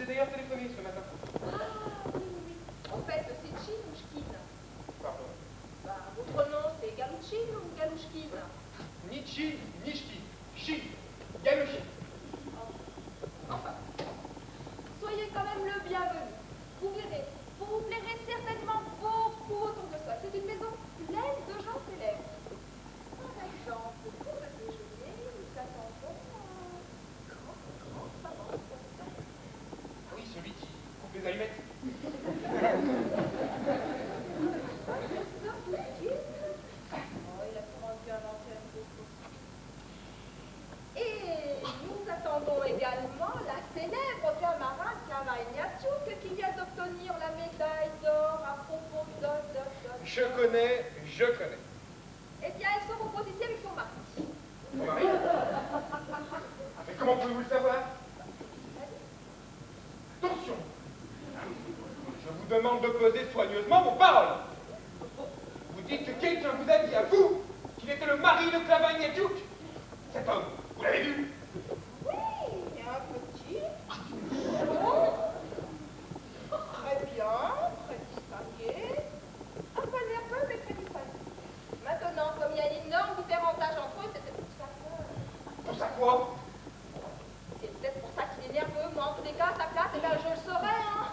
vous ai d'ailleurs téléphoné ce matin. Ah, oui, oui. En fait, c'est Chilouchkine. Pardon. Bah, votre nom, c'est Galouchine ou Galouchkine? Ni Chin, ni Ch'ti. Chin. Galouchine. Enfin, soyez quand même le bienvenu. Vous verrez, vous vous plairez certainement beaucoup autour de ça. C'est une maison pleine de gens célèbres. Par exemple, pour le déjeuner, nous attendons un grand savant. Ah oui, celui qui coupe les allumettes. Oh, il a sûrement dû inventer un peu. Et nous attendons également la célèbre camarade Cavaignaciuk qui vient d'obtenir la médaille d'or à propos de... Je connais. Eh bien, elle se repose ici avec son mari. Mon mari. Mais comment pouvez-vous le savoir? Attention. Je vous demande de peser soigneusement vos paroles. Vous dites que quelqu'un vous a dit à vous qu'il était le mari de Cavaignaciuk. Cet homme, vous l'avez vu? Oui, un petit. Bon. Très bien, très distingué. Un peu nerveux, mais très distingué. Maintenant, comme il y a une énorme différence d'âge entre eux, c'est peut-être pour ça que... Pour ça quoi? C'est peut-être pour ça qu'il est nerveux, mais en tous les cas, à sa place, eh bien, je le saurais, hein.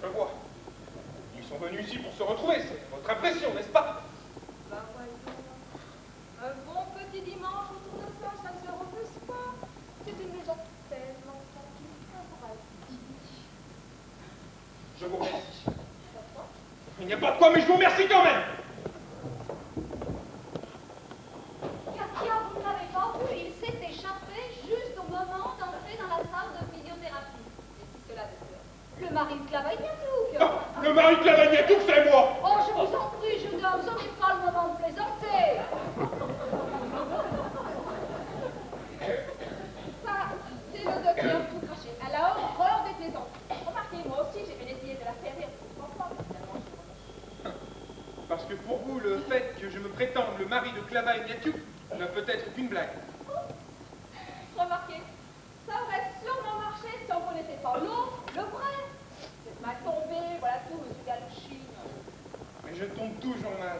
Je vois. Ils sont venus ici pour se retrouver, c'est votre impression, n'est-ce pas? Ben voyons. Un bon petit dimanche autour de ça, ça ne se refuse pas. C'est une maison tellement tranquille, un paradis. Je vous remercie. Pourquoi? Il n'y a pas de quoi, mais je vous remercie quand même. Katia, vous ne l'avez pas vu, il s'est échappé juste au moment d'entrer dans la salle de physiothérapie. Et qui cela, docteur? Le mari de Cavaignaciuk. Non, le mari de Cavaignaciuk, c'est moi. Oh, je vous en prie, jeune homme, ce n'est pas le moment de plaisanter. Ça, c'est le docteur tout craché. Elle a horreur des plaisanteries. Remarquez, moi aussi, j'ai bien essayé de la faire rire. Je comprends pas, finalement, je m'en fiche. Parce que pour vous, le fait que je me prétende le mari de Cavaignaciuk ne peut être qu'une blague. Remarquez, ça aurait sûrement marché si on connaissait pas l'autre, le vrai. C'est mal tombé, voilà tout, monsieur Galouchine. Mais je tombe toujours mal.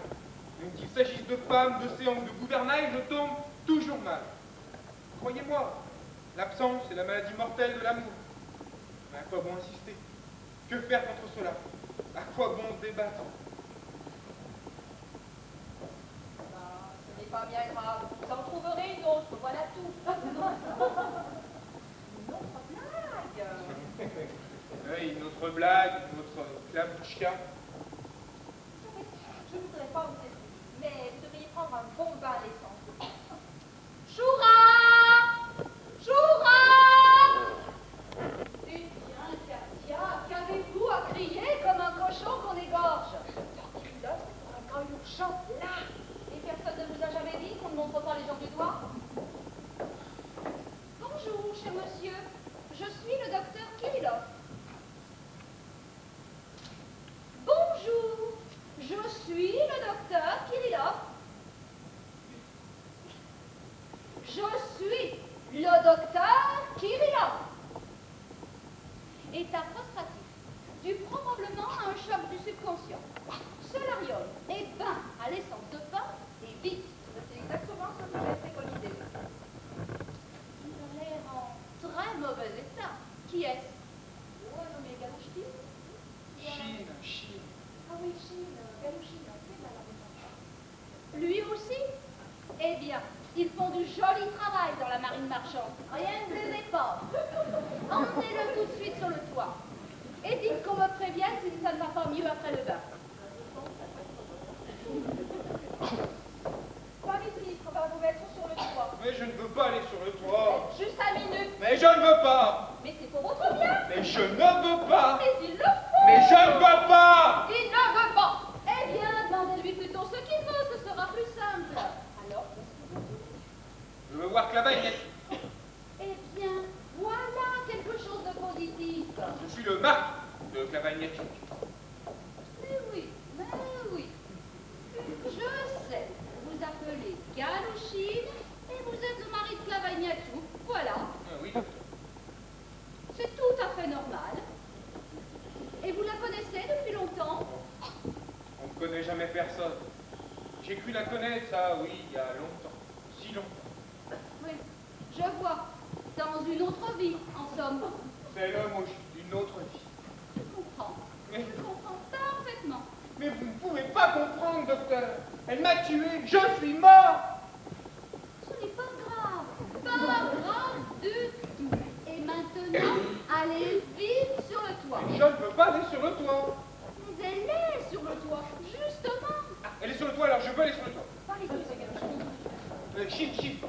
Même qu'il s'agisse de femmes, d'océans ou de gouvernail, je tombe toujours mal. Croyez-moi, l'absence est la maladie mortelle de l'amour. Mais à quoi bon insister? Que faire contre cela? À quoi bon débattre? Ah, ce n'est pas bien grave. Vous en trouverez une autre, voilà tout. Une autre blague. Oui, une autre blague, une autre klabouchka. Je ne voudrais pas vous essayer, mais vous devriez prendre un bon bain d'essence. Choura! Choura! Eh bien, Katia, qu'avez-vous à crier comme un cochon qu'on égorge? Là, c'est pour un cas urgent. Là! Et personne ne vous a jamais dit qu'on ne montre pas les gens du doigt? Bonjour, cher monsieur. Je suis le docteur Kirillov. Bonjour, je suis le docteur Kirillov. Je suis le docteur Kirillov. État prostratif, dû probablement à un choc du subconscient. Solarium et bain à l'essence de pain et vite. C'est exactement ce que j'ai préconisé. Il a l'air en très mauvais état. Qui est-ce? Oh, non, mais Galouchine? Chine. Ah oui, Chine, Galouchine, c'est malheureusement. Lui aussi? Eh bien, ils font du joli travail dans la marine marchande. Rien ne les épave. Emmenez-le tout de suite sur le toit. Et dites qu'on me prévienne si ça ne va pas mieux après le bain. Pas ici, on va vous mettre sur le toit. Mais je ne veux pas aller sur le toit. Juste 5 minutes. Mais je ne veux pas. Mais c'est pour votre bien. Mais je ne veux pas. Mais il le faut. Mais je ne veux pas. Il ne veut pas. Eh bien, demandez-lui plutôt ce qu'il veut, ce sera plus simple. Alors, Je veux voir Cavaignaciuk. Eh bien, voilà quelque chose de positif. Je suis le mari de Cavaignaciuk. Mais oui. Je sais, vous appelez Galouchine et vous êtes le mari de Cavaignaciuk. Voilà. Ah oui, docteur. C'est tout à fait personne. J'ai cru la connaître, ça, oui, il y a longtemps. Si longtemps. Oui, je vois. Dans une autre vie, en somme. C'est le mot, une autre vie. Je comprends. Mais- Je comprends parfaitement. Mais vous ne pouvez pas comprendre, docteur. Elle m'a tué, je suis mort. Ce n'est pas grave. Pas grave du tout. Et maintenant, allez vite sur le toit. Je ne veux pas aller sur le toit. Mais elle est sur le toit, justement. Ah, elle est sur le toit, alors je veux aller sur le toit. Par ici, c'est quelque chose. Chiffre, chiffre.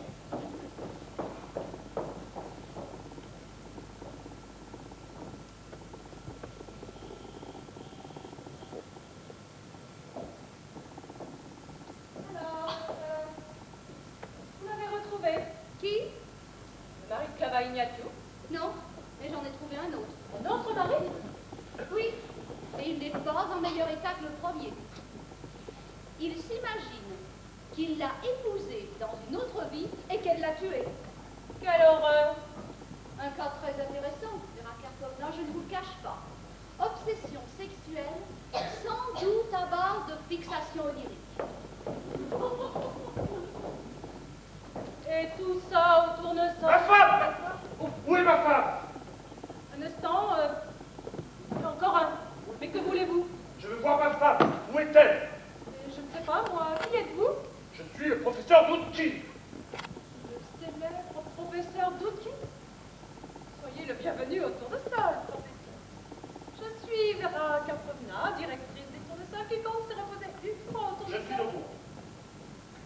Alors, vous l'avez retrouvé, Qui? le mari de Cavaignato. Non, mais j'en ai trouvé un autre. Un autre mari? Oui, et il n'est pas en meilleur état que le premier. Il s'imagine qu'il l'a épousée dans une autre vie et qu'elle l'a tuée. Quelle horreur! Un cas très intéressant, verra Karpovna, je ne vous le cache pas. Obsession sexuelle, sans doute à base de fixation onirique. Et tout ça au tournesol. Ma femme! Où est ma femme? Un instant, encore un. Mais que voulez-vous? Je veux voir ma femme. Où est-elle? Je ne sais pas, moi. Qui êtes-vous? Je suis le professeur Doudkin. Le célèbre professeur Doudkin. Soyez le bienvenu au tournesol, professeur. Je suis Vera Karpovna, directrice des tournesols, qui compte se reposer une fois au Je suis tournesol. au courant.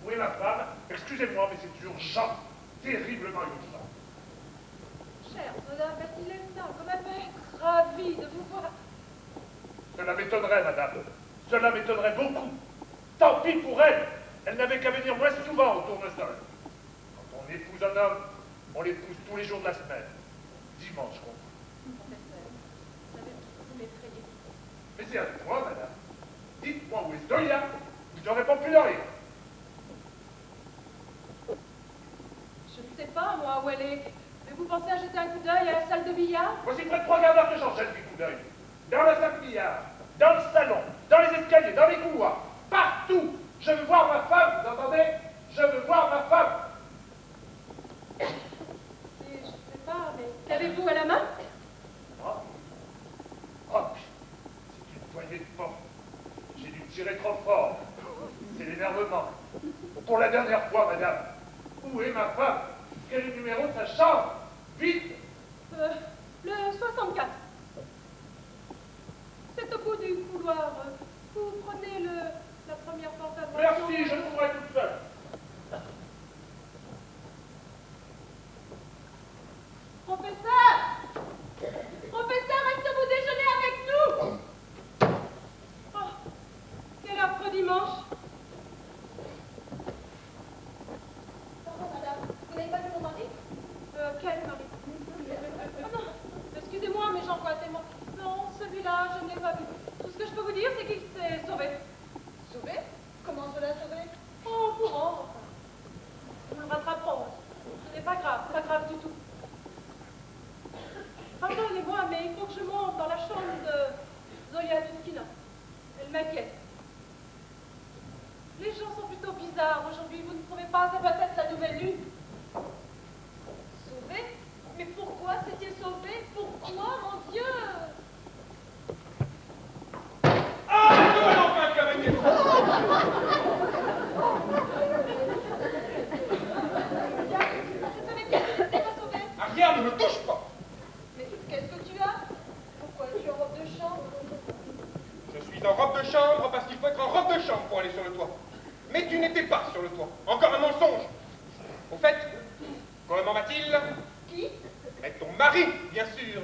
Où est ma femme? Excusez-moi, mais c'est urgent. Terriblement urgent. Chère Madame Bertiletta, comme elle va être ravie de vous voir. Cela m'étonnerait, madame. Cela m'étonnerait beaucoup. Tant pis pour elle. Elle n'avait qu'à venir moins souvent au tournesol. Quand on épouse un homme, on l'épouse tous les jours de la semaine. Dimanche, compris. Professeur, vous savez, vous m'effrayez. Mais c'est avec moi, madame. Dites-moi où est Zoya. Je ne réponds plus de rien. Je ne sais pas, moi, où elle est. Mais vous pensez à jeter un coup d'œil à la salle de billard? Voici près de 3 quarts d'heure que j'en jette des coups d'œil. Dans la salle de billard, dans le salon, dans les escaliers, dans les couloirs, partout. Je veux voir ma femme, vous entendez? Je veux voir ma femme. Et je ne sais pas, mais qu'avez-vous à la main? Moi? Oh, c'est une poignée de porte. J'ai dû tirer trop fort. C'est l'énervement. Pour la dernière fois, madame, où est ma femme? Quel est le numéro de sa chambre? Vite! Le 64. C'est au bout du couloir. Vous prenez la première porte à droite. Merci, je trouverai toute seule. Professeur! Professeur, est-ce que vous déjeunez avec nous? Oh, quel affreux dimanche! Pardon, madame, vous n'avez pas vu mon mari? Quel mari? Oh non, excusez-moi, mais j'en vois tellement. Non, celui-là, je ne l'ai pas vu. Tout ce que je peux vous dire, c'est qu'il s'est sauvé. Sauvé? Comment cela sauvé? En courant, enfin. Nous le rattraperons. Ce n'est pas grave du tout. Pardonnez-moi, mais il faut que je monte dans la chambre de Zoya Doudkina. Elle m'inquiète. Les gens sont plutôt bizarres aujourd'hui, vous ne trouvez pas? C'est peut-être la nouvelle lune. Sauvé? Mais pourquoi s'est-il sauvé? Pourquoi, mon Dieu? Ah, toi, enfin, Cavaignato. Je savais bien que tu n'étais pas sauvé. Ah, rien, ne me touche pas. Mais qu'est-ce que tu as? Pourquoi es-tu en robe de chambre? Je suis en robe de chambre parce qu'il faut être en robe de chambre pour aller sur le toit. Mais tu n'étais pas sur le toit. Encore un mensonge. Au fait, comment va-t-il? Qui? Mais ton mari, bien sûr.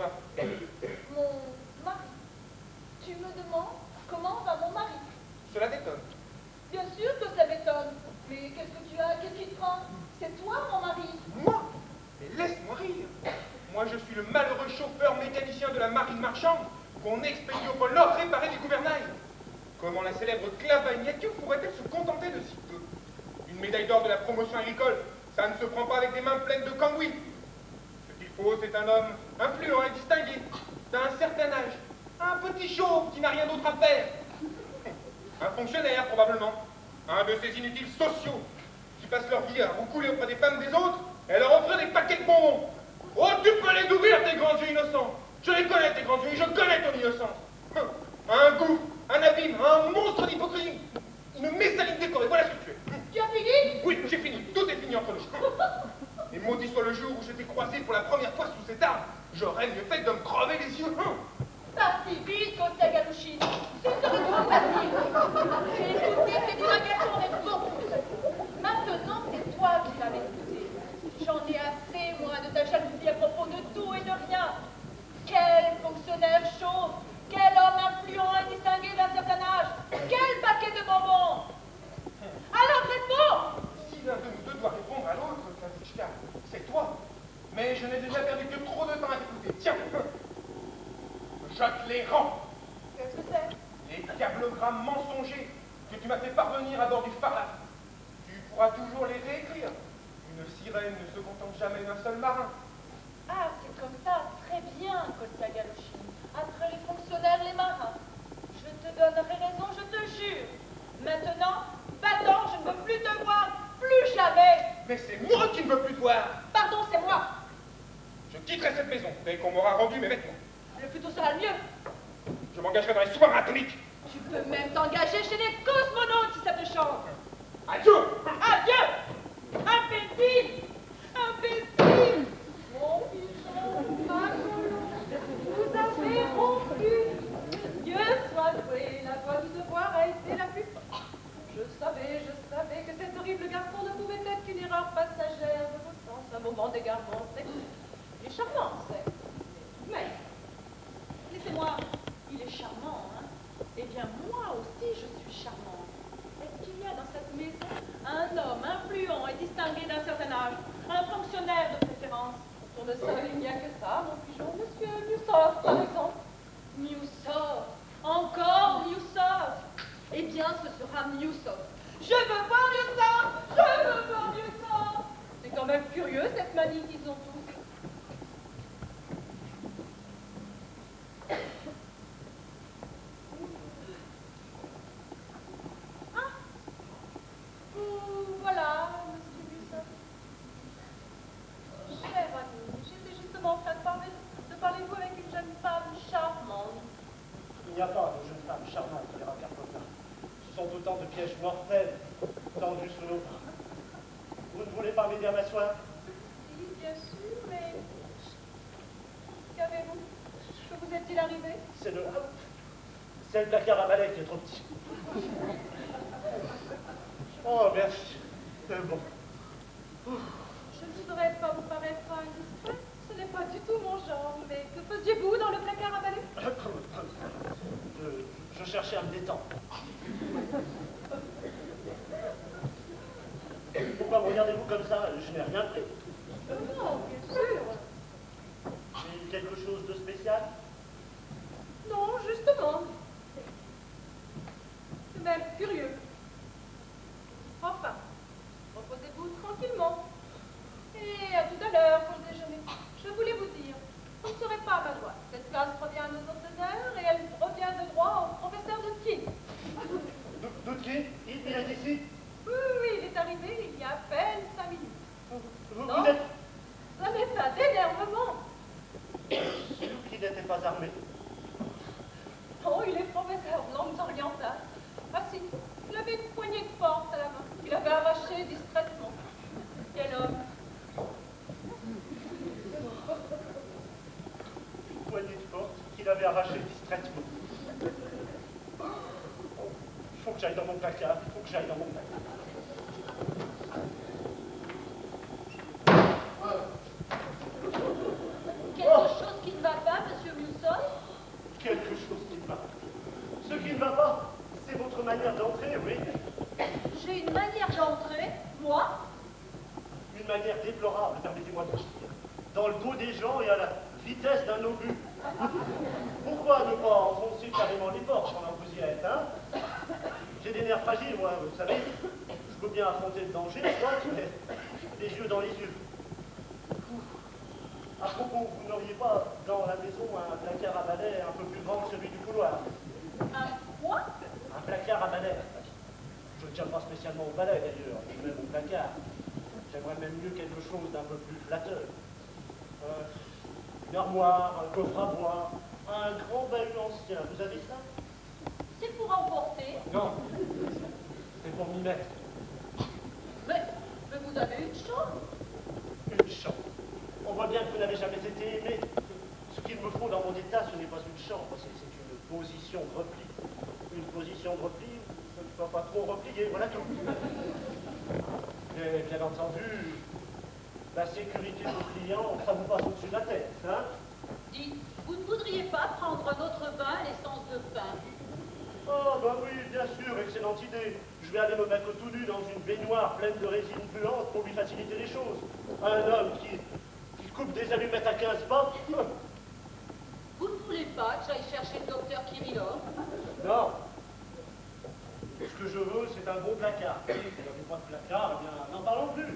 Mon mari. Tu me demandes comment va mon mari? Cela t'étonne. Bien sûr que ça m'étonne. Mais qu'est-ce que tu as? Qu'est-ce qui te prend? C'est toi, mon mari. Moi? Mais laisse-moi rire. Moi, je suis le malheureux chauffeur mécanicien de la marine marchande qu'on expédie au pôle Nord réparer les gouvernails. Comment la célèbre Cavaignato pourrait-elle se contenter de si peu? Une médaille d'or de la promotion agricole, ça ne se prend pas avec des mains pleines de cambouis. Ce qu'il faut, c'est un homme influent et distingué, d'un certain âge, un petit chauve qui n'a rien d'autre à faire. Un fonctionnaire, probablement. Un de ces inutiles sociaux qui passent leur vie à roucouler auprès des femmes des autres et leur offrir des paquets de bonbons. Oh, tu peux les ouvrir, tes grands yeux innocents. Je les connais, tes grands yeux, je connais ton innocence. Un gouffre, un abîme, un monstre d'hypocrisie. Une messaline décorée, voilà ce que tu es. Tu as fini? Oui, j'ai fini. Tout est fini entre nous. Et maudit soit le jour où je t'ai croisé pour la première fois sous cet arbre. J'aurais mieux fait de me crever les yeux. Pas si vite, Kostya Galouchine. Ce serait trop facile. J'ai écouté tes divagations avec beaucoup de façon. Maintenant, c'est toi qui vas m'écouter. J'en ai assez, moi, de ta jalousie à propos de tout et de rien. Quel fonctionnaire chauve, quel homme influent et distingué d'un certain âge, quel paquet de bonbons. Alors réponds. Si l'un de nous deux doit répondre à l'autre, Kazitchka, c'est toi. Mais je n'ai déjà perdu que trop de temps à t'écouter. Tiens, je te les rends. Qu'est-ce que c'est? Les diablogrammes mensongers que tu m'as fait parvenir à bord du Farlas. Tu pourras toujours les réécrire. Une sirène ne se contente jamais d'un seul marin. Ah, c'est comme ça, très bien, Kostya Galouchine. Après les fonctionnaires, les marins. Je te donnerai raison, je te jure. Maintenant, va-t'en, je ne veux plus te voir, plus jamais. Mais c'est moi qui ne veux plus te voir. Pardon, c'est moi. Je quitterai cette maison dès qu'on m'aura rendu mes vêtements. Le plus tôt sera le mieux. Je m'engagerai dans les sous-marins atomiques. Tu peux même t'engager chez les cosmonautes si ça te chante. Adieu. Adieu. Imbécile. Imbécile. Mon pigeon, ma colombe, vous avez rompu. Dieu soit loué, la voix du devoir a été la plus forte. Je savais que cet horrible garçon ne pouvait être qu'une erreur passagère de vos sens, un moment d'égarement sexuel. Il est charmant, c'est. Mais, laissez-moi, il est charmant, hein. Eh bien, moi aussi, je suis charmante. Est-ce qu'il y a dans cette maison un homme influent et distingué d'un certain âge, un fonctionnaire de préférence? Autour de ça, il n'y a que ça, mon pigeon, monsieur Miusov, par exemple. Miusov, encore Miusov. Eh bien, ce sera Miusov. Je veux voir Miusov. Je veux voir Miusov. C'est quand même curieux, cette manie qu'ils ont tous. Voilà, monsieur Miusov. Cher ami, j'étais justement en train de parler de vous avec une jeune femme charmante. Il n'y a pas de jeune femme charmante, dira Karpovna. Ce sont autant de pièges mortels tendus sous nos bras. Vous ne voulez pas m'aider à m'asseoir? Oui, bien sûr, mais... Qu'avez-vous? Que vous est-il arrivé? C'est le placard à balai qui est trop petit. Oh, merci. Bon. Je ne voudrais pas vous paraître indiscret. Ce n'est pas du tout mon genre, mais que faisiez-vous dans le placard à balai? Je cherchais à me détendre. Pourquoi me regardez-vous comme ça? Je n'ai rien pris. Non, bien sûr. J'ai quelque chose de spécial? Non, justement. C'est même curieux. Enfin, reposez-vous tranquillement. Et à tout à l'heure pour le déjeuner. Je voulais vous dire, vous ne serez pas à ma droite. Cette classe revient à nos entraîneurs et elle revient de droit au professeur Doudkin. Doudkin? Il est ici? Oui, il est arrivé il y a à peine 5 minutes. Vous êtes... Ça n'est pas d'énervement. Celui qui n'était pas armé. Oh, il est professeur de langues orientales. Ah si, il avait une poignée de porte à la main. Il avait arraché discrètement. Quel homme. Une poignée de porte qu'il avait arrachée discrètement. Il faut que j'aille dans mon placard. Il faut que j'aille dans mon placard. Quelque chose qui ne va pas, monsieur Miusov? Quelque chose qui ne va pas. Ce qui ne va pas, c'est votre manière d'entrer, oui. J'ai une manière d'entrer, moi? Une manière déplorable, permettez-moi de dire. Dans le dos des gens et à la vitesse d'un obus. Pourquoi ne pas enfoncer carrément les portes pendant que vous y êtes, hein? J'ai des nerfs fragiles, moi, vous savez. Je peux bien affronter le danger, soit, mais les yeux dans les yeux. À propos, vous n'auriez pas dans la maison un placard à balai un peu plus grand que celui du couloir? Un quoi? Un placard à balai. Je ne tiens pas spécialement au balai d'ailleurs, ni même au placard. J'aimerais même mieux quelque chose d'un peu plus flatteur. Une armoire, un coffre à bois, un grand bahut ancien. Vous avez ça? C'est pour emporter. Non, c'est pour m'y mettre. Mais vous avez une chambre. Une chambre. On voit bien que vous n'avez jamais été aimé. Ce qu'il me faut dans mon état, ce n'est pas une chambre, c'est une position de repli. Une position de repli où je ne sois pas trop replié, voilà tout. Et bien entendu, la sécurité de vos clients, ça vous passe au-dessus de la tête, hein? Dites, vous ne voudriez pas prendre notre bain à l'essence de pain? Oh, bah oui, bien sûr, excellente idée. Je vais aller me mettre tout nu dans une baignoire pleine de résine puante pour lui faciliter les choses. Un homme qui coupe des allumettes à 15 pas. Vous ne voulez pas que j'aille chercher le docteur Kirillov? Non. Ce que je veux, c'est un bon placard. Si vous n'avez pas de placard, eh bien, n'en parlons plus.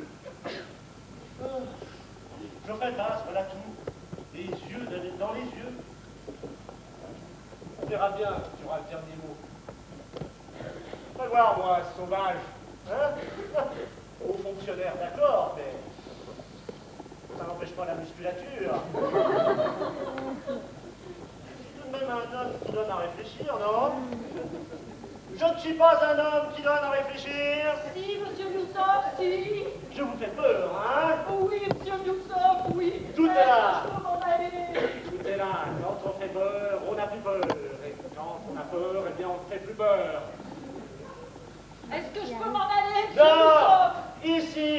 Je fais face, voilà tout. Les yeux dans les yeux. On verra bien qui aura le dernier mot. Va voir, moi, sauvage. Hein? Haut fonctionnaire, d'accord, mais ça n'empêche pas la musculature. C'est tout de même un homme qui donne à réfléchir, non? Je ne suis pas un homme qui donne à réfléchir. Si, monsieur Youssef, si. Je vous fais peur, hein? Oui, monsieur Youssef, oui. Tout est là. Je peux m'en aller. Tout est là. Quand on fait peur, on n'a plus peur. Et quand on a peur, eh bien, on ne fait plus peur. Est-ce que je peux m'en aller, monsieur Non! Youssef? Ici!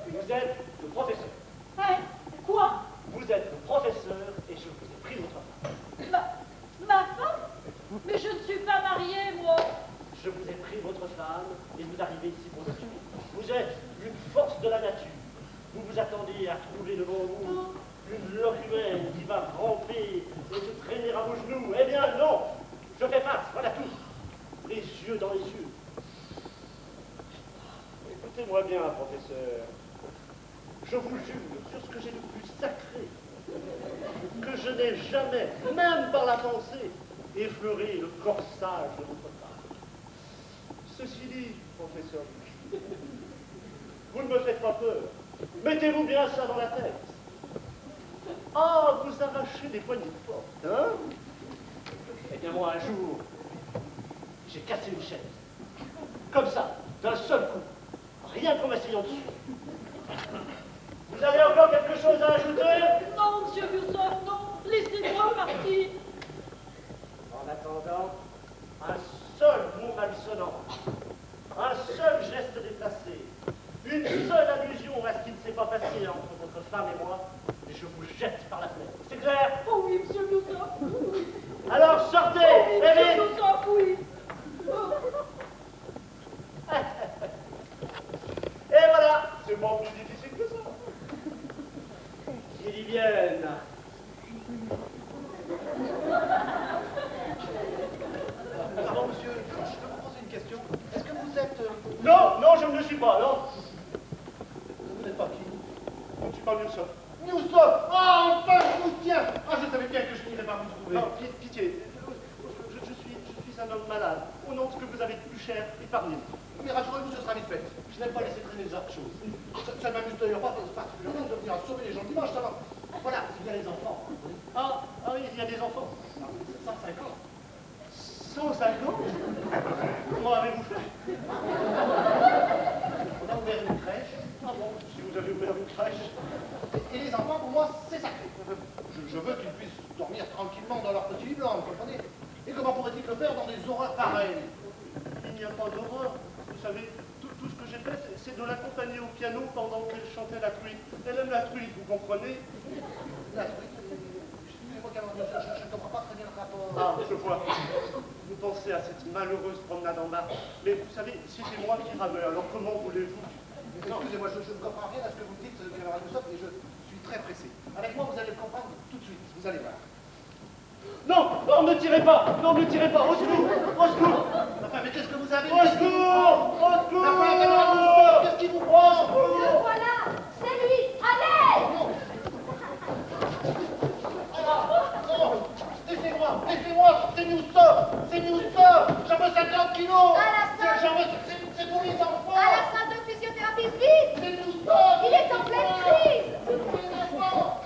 Vous êtes le professeur. Hein? Quoi? Vous êtes le professeur et je vous ai pris votre femme. Ma femme? Mais je ne suis pas mariée, moi. Je vous ai pris votre femme et vous arrivez ici pour le tuer. Vous êtes une force de la nature. Vous vous attendez à trouver devant vous une loque humaine qui va ramper et se traîner à vos genoux. Eh bien non! Je fais face, voilà tout. Les yeux dans les yeux. Écoutez-moi bien, professeur. Je vous jure sur ce que j'ai de plus sacré, que je n'ai jamais, même par la pensée, effleuré le corsage de votre femme. Ceci dit, professeur, vous ne me faites pas peur. Mettez-vous bien ça dans la tête. Ah, vous arrachez des poignées de porte, hein? Eh bien moi, un jour, j'ai cassé une chaise. Comme ça, d'un seul coup. Rien qu'en m'asseyant dessus. Vous avez encore quelque chose à ajouter? Non, monsieur Youssef, non. Laissez-moi partir. En attendant, un seul mot malsonnant, un seul geste déplacé, une seule allusion à ce qui ne s'est pas passé entre votre femme et moi, et je vous jette par la fenêtre. C'est clair? Oh oui, monsieur Youssef, oui. Alors sortez! Oh oui, Et monsieur vite! Youssef, oui. Et voilà! C'est pas plus difficile que ça. Qu'ils y viennent. Pardon, monsieur, je peux vous poser une question. Est-ce que vous êtes... Non, non, je ne le suis pas, non. Vous n'êtes pas qui? Je ne suis pas Newsop. Newsop! Ah, enfin, je vous tiens! Ah, je savais bien que je n'irais pas vous trouver. Non, pitié. Je suis un homme malade. Au nom de ce que vous avez de plus cher, épargnez-moi. Mais rassurez-vous, ce sera vite fait. Je n'aime pas laisser traîner les autres choses. Ça ne m'amuse d'ailleurs pas particulièrement de venir sauver les gens le dimanche, ça va. Voilà, il y a les enfants. Ah oui, il y a des enfants. 150. 150? Comment avez-vous fait? On a ouvert une crèche. Ah bon, si vous avez ouvert une crèche. Et les enfants, pour moi, c'est sacré. Je veux qu'ils puissent dormir tranquillement dans leur petit lit blanc, vous comprenez? Et comment pourraient-ils le faire dans des horreurs pareilles? Il n'y a pas d'horreur. Vous savez, tout ce que j'ai fait, c'est de l'accompagner au piano pendant qu'elle chantait la truite. Elle aime la truite, vous comprenez? La truite. Excusez-moi, je ne comprends pas très bien le rapport. Ah, je vois. Vous pensez à cette malheureuse promenade en bas. Mais vous savez, c'était moi qui ramais, alors comment voulez-vous? Excusez-moi, je ne comprends rien à ce que vous me dites, camarade Newsop, et je suis très pressé. Avec moi, vous allez le comprendre tout de suite. Vous allez voir. Non, non, ne tirez pas. Non, ne tirez pas. Au secours. Au secours. Enfin, mais qu'est-ce que vous avez? Au secours. Au secours. Enfin, camarade Newsop, qu'est-ce qui vous prend? Le voilà. C'est lui. Allez. Non, laissez-moi, c'est Newsop, kilos. À la C'est salle. jamais- c'est pour les enfants. À la salle de physiothérapie, vite! C'est tout ça. Il est en pleine crise! C'est pour les enfants.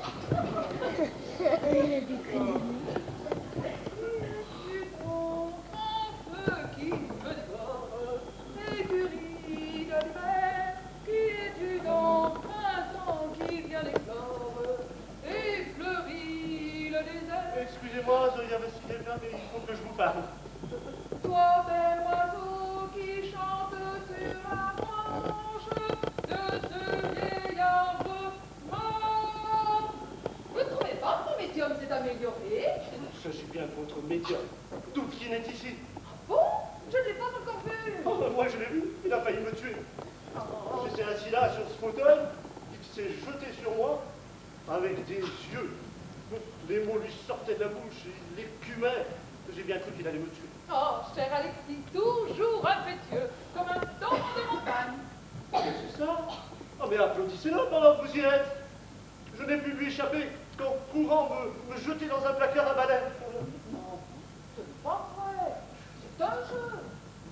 Excusez-moi, Zoya Vassilievna, mais il faut que je vous parle. Toi, bel oiseau qui chante sur la branche de ce vieil arbre mort. Vous ne trouvez pas que mon médium s'est amélioré? Je suis bien votre médium. D'où qui n'est ici? Bon, je ne l'ai pas encore vu. Oh, moi je l'ai vu, il a failli me tuer. J'étais assis là sur ce fauteuil, il s'est jeté sur moi avec des yeux. Les mots lui sortaient de la bouche, il écumait. J'ai bien cru qu'il allait me tuer. Oh, cher Alexis, toujours impétueux, comme un torrent de montagne. C'est ça? Oh mais applaudissez-le pendant que vous y êtes. Je n'ai pu lui échapper qu'en courant me jeter dans un placard à balai. Non, ce n'est pas vrai. C'est un jeu.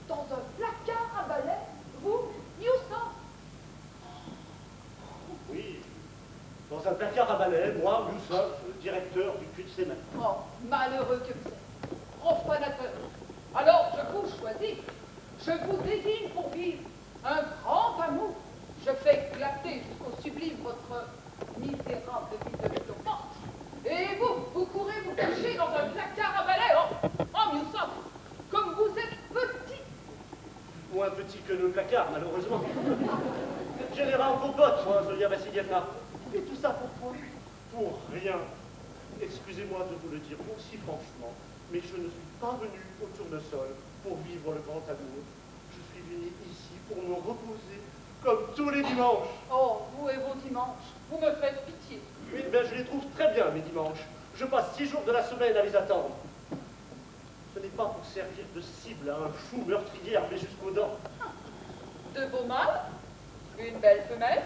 Dans un placard à balai, vous, Newsom. Oui, dans un placard à balai, moi, Youssef, directeur du cul de sénat. Oh, malheureux que vous êtes. Profanateur. Alors, je vous choisis. Je vous désigne pour vivre un grand amour. Je fais éclater jusqu'au sublime votre misérable vie de développante. Et vous courez vous cacher dans un placard à balai. Oh, Newsom, comme vous êtes petit. Moins petit que le placard, malheureusement. Général Popote, moi, Zoya Vassilievna. Et tout ça pourquoi? Pour rien. Excusez-moi de vous le dire aussi franchement, mais je ne suis pas venu au tournesol pour vivre le grand amour. Je suis venu ici pour me reposer, comme tous les dimanches. Oh, vous et vos dimanches, vous me faites pitié. Oui, ben je les trouve très bien, mes dimanches. Je passe 6 jours de la semaine à les attendre. Ce n'est pas pour servir de cible à un fou meurtrier armé jusqu'aux dents. De beaux mâles, une belle femelle,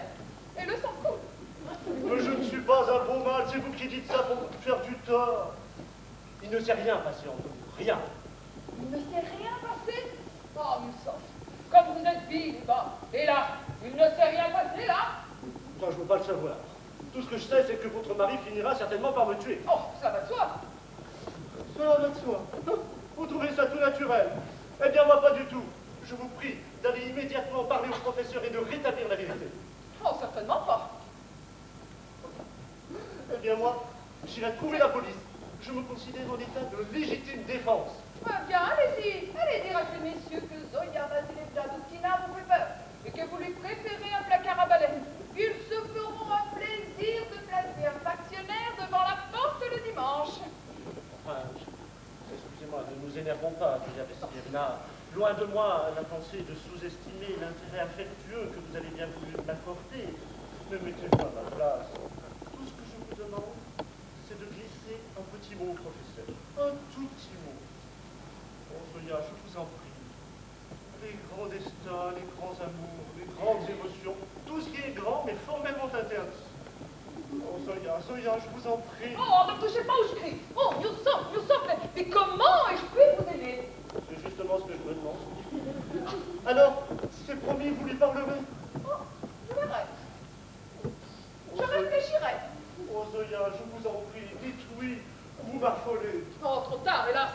et le sang coule. Mais je ne suis pas un beau mâle, c'est vous qui dites ça pour me faire du tort. Il ne s'est rien passé entre nous, rien. Il ne s'est rien passé. Oh, Newsom, comme vous êtes vil et bas. Et là, il ne s'est rien passé, là. Ça, je ne veux pas le savoir. Tout ce que je sais, c'est que votre mari finira certainement par me tuer. Oh, ça va de soi. Cela va de soi. Vous trouvez ça tout naturel? Eh bien, moi, pas du tout. Je vous prie d'aller immédiatement parler au professeur et de rétablir la vérité. Oh, certainement pas. Eh bien, moi, j'irai trouver la police. Je me considère en état de légitime défense. Eh bien, allez-y. Allez dire à ces messieurs que Zoya Vassilievna Douskina vous fait peur et que vous lui préférez un placard à balai. Ils se feront un plaisir de placer un factionnaire devant la porte le dimanche. Enfin, excusez-moi, ne nous énervons pas, Zoya Vassilievna. Loin de moi la pensée de sous-estimer l'intérêt affectueux que vous avez bien voulu m'accorder. Ne mettez-vous à ma place. Tout ce que je vous demande, c'est de glisser un petit mot au professeur. Un tout petit mot. Oh, Zoya, je vous en prie. Les grands destins, les grands amours, les grandes émotions, tout ce qui est grand mais formellement interdit. Oh, Zoya, Zoya, je vous en prie. Oh, ne touchez pas où je crie. Oh, Newsom, mais comment ai-je pu vous aimer? C'est justement ce que je me demande. Alors, c'est promis, vous lui parlerez. Oh, je verrai. Je réfléchirai. Oh, Zoya, je vous en prie, dites oui, vous m'affolez. Oh, trop tard, hélas.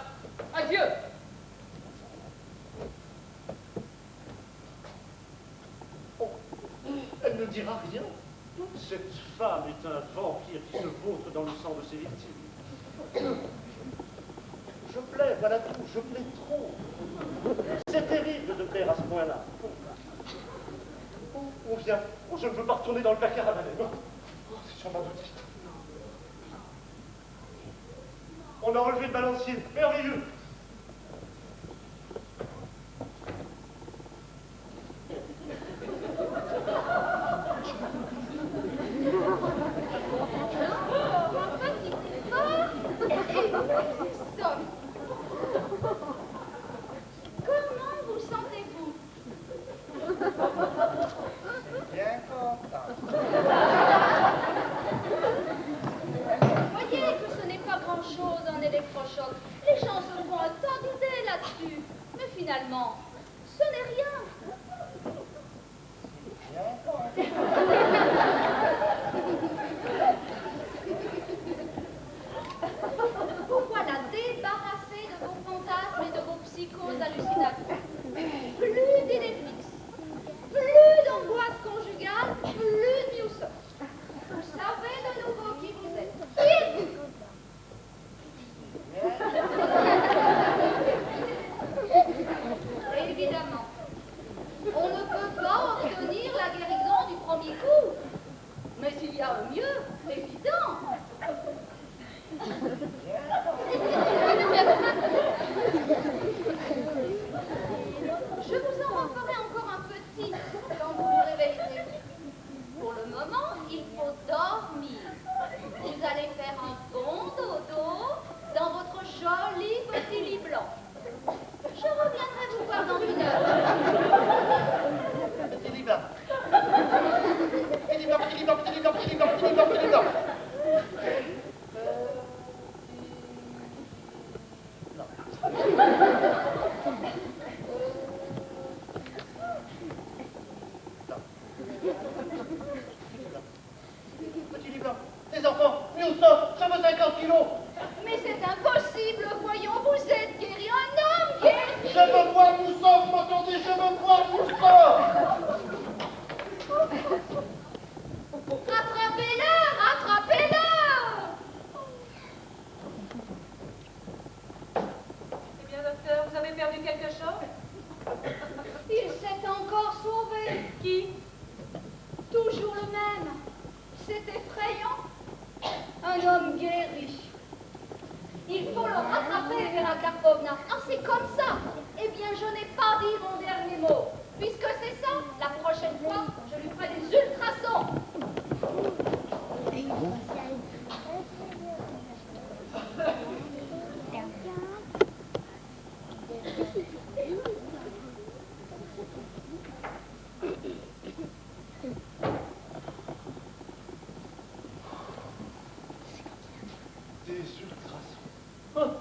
Adieu. Oh, elle ne dira rien. Cette femme est un vampire qui se vautre dans le sang de ses victimes. Je plais, voilà tout, je plais trop. C'est terrible de plaire à ce point-là. Oh, on vient. Oh, je ne veux pas retourner dans le placard à balai. Oh, c'est sur ma boutique. On a enlevé le balancier. Merveilleux. Comment vous sentez-vous? Bien content. Voyez que ce n'est pas grand-chose en électrochoc. Les gens se font un tas d'idées là-dessus. Mais finalement, ce n'est rien. Pourquoi la débarrasser de vos fantasmes et de vos psychoses hallucinatoires? Plus d'idées fixes, plus d'angoisse conjugale, plus de Newsom. Vous savez de nouveau qui vous êtes. Qui êtes-vous? Évidemment, on ne peut pas obtenir la guérison du premier coup. Mais s'il y a un mieux, évident. Je vous en referai encore un petit quand vous vous réveillerez. Pour le moment, il faut dormir. Vous allez faire un bon dodo dans votre joli petit lit blanc. Je reviendrai vous voir dans 1 heure. Petit lit blanc. Petit blanc, petit blanc, petit blanc, petit blanc, petit blanc, petit blanc. Petit lit blanc. Les enfants, nous sommes, je veux 50 kilos. Mais c'est impossible, voyons, vous êtes guéri, un homme guéri. Je veux voir Moussoff, vous m'entendez, je veux voir Moussoff. Rattrapez-le, rattrapez-le. Eh bien, docteur, vous avez perdu quelque chose? Il s'est encore sauvé. Qui? Toujours le même. C'est effrayant. Un homme guéri. Il faut le rattraper, Vera Karpovna. Ah, c'est comme ça. Eh bien, je n'ai pas dit mon dernier mot. Puisque c'est ça, la prochaine fois, je lui ferai des ultrasons. Des ultrasons. Hein?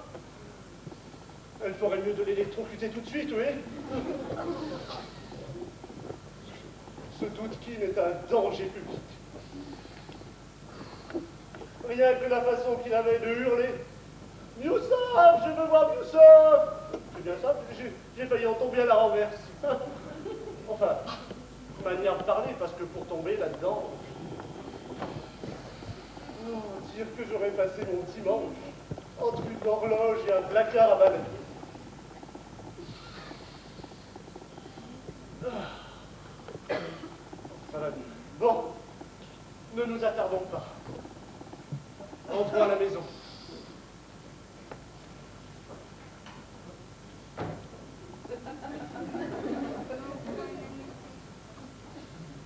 Elle ferait mieux de l'électrocuter tout de suite, oui? Ce Doudkin est un danger public. Rien que la façon qu'il avait de hurler. Newsom, je veux voir Newsom! C'est bien ça, j'ai failli en tomber à la renverse. Enfin, manière de parler, parce que pour tomber là-dedans... Oh, dire que j'aurais passé mon dimanche entre une horloge et un placard à balai. Ça va mieux. Bon, ne nous attardons pas. Entrons à la maison.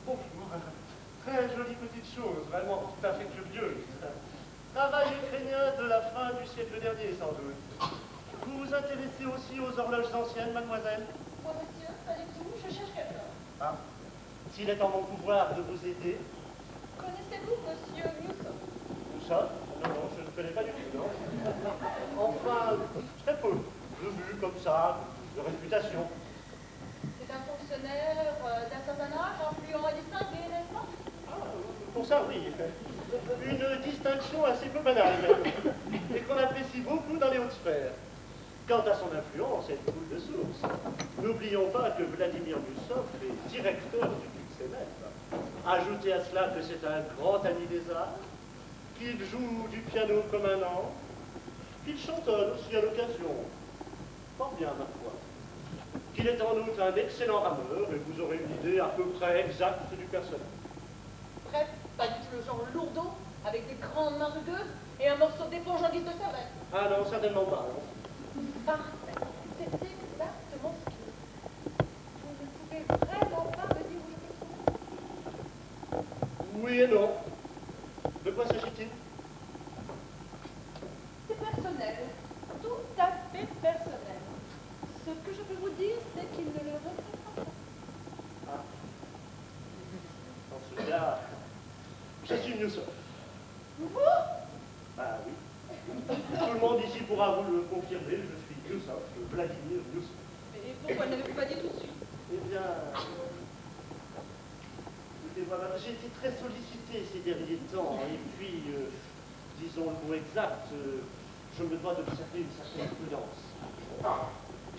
Bonjour. Très jolie petite chose, vraiment tout à fait curieuse. Travail ukrainien de la fin du siècle dernier, sans doute. Vous vous intéressez aussi aux horloges anciennes, mademoiselle? Moi, monsieur, pas du tout, je cherche quelqu'un. Ah. S'il est en mon pouvoir de vous aider. Connaissez-vous monsieur Newsom? Où ça? Non, non, je ne connais pas du tout, non. Enfin, très peu. De vue, comme ça, de réputation. C'est un fonctionnaire d'un certain âge, influent et distingué, n'est-ce pas? Ah, pour ça, oui. Une distinction assez peu banale, même, et qu'on apprécie beaucoup dans les hautes sphères. Quant à son influence, elle coule de source. N'oublions pas que Vladimir Newsom est directeur du QCMF. Ajoutez à cela que c'est un grand ami des arts, qu'il joue du piano comme un ange, qu'il chantonne aussi à l'occasion. Fort bien, ma foi. Qu'il est en outre un excellent rameur, et vous aurez une idée à peu près exacte du personnage. Bref, pas du tout le genre lourdeau, avec des grandes mains rugueuses et un morceau d'éponge en guise de cervelle. Ah non, certainement pas, non. Parfait. C'est exactement ce qu'il est. Vous ne pouvez vraiment pas me dire où je peux le trouver? Oui et non. De quoi s'agit-il? C'est personnel. Tout à fait personnel. Ce que je peux vous dire, c'est qu'il ne le regrettera pas. Ah. En ce cas, je suis Newsom. Vous? Ah oui. Tout le monde ici pourra vous le confirmer, je suis Newsom, Vladimir Newsom. Mais Et pourquoi n'avez-vous pas dit tout de suite? Eh bien, écoutez, voilà, j'ai été très sollicité ces derniers temps, et puis, disons le mot exact, je me dois d'observer une certaine prudence.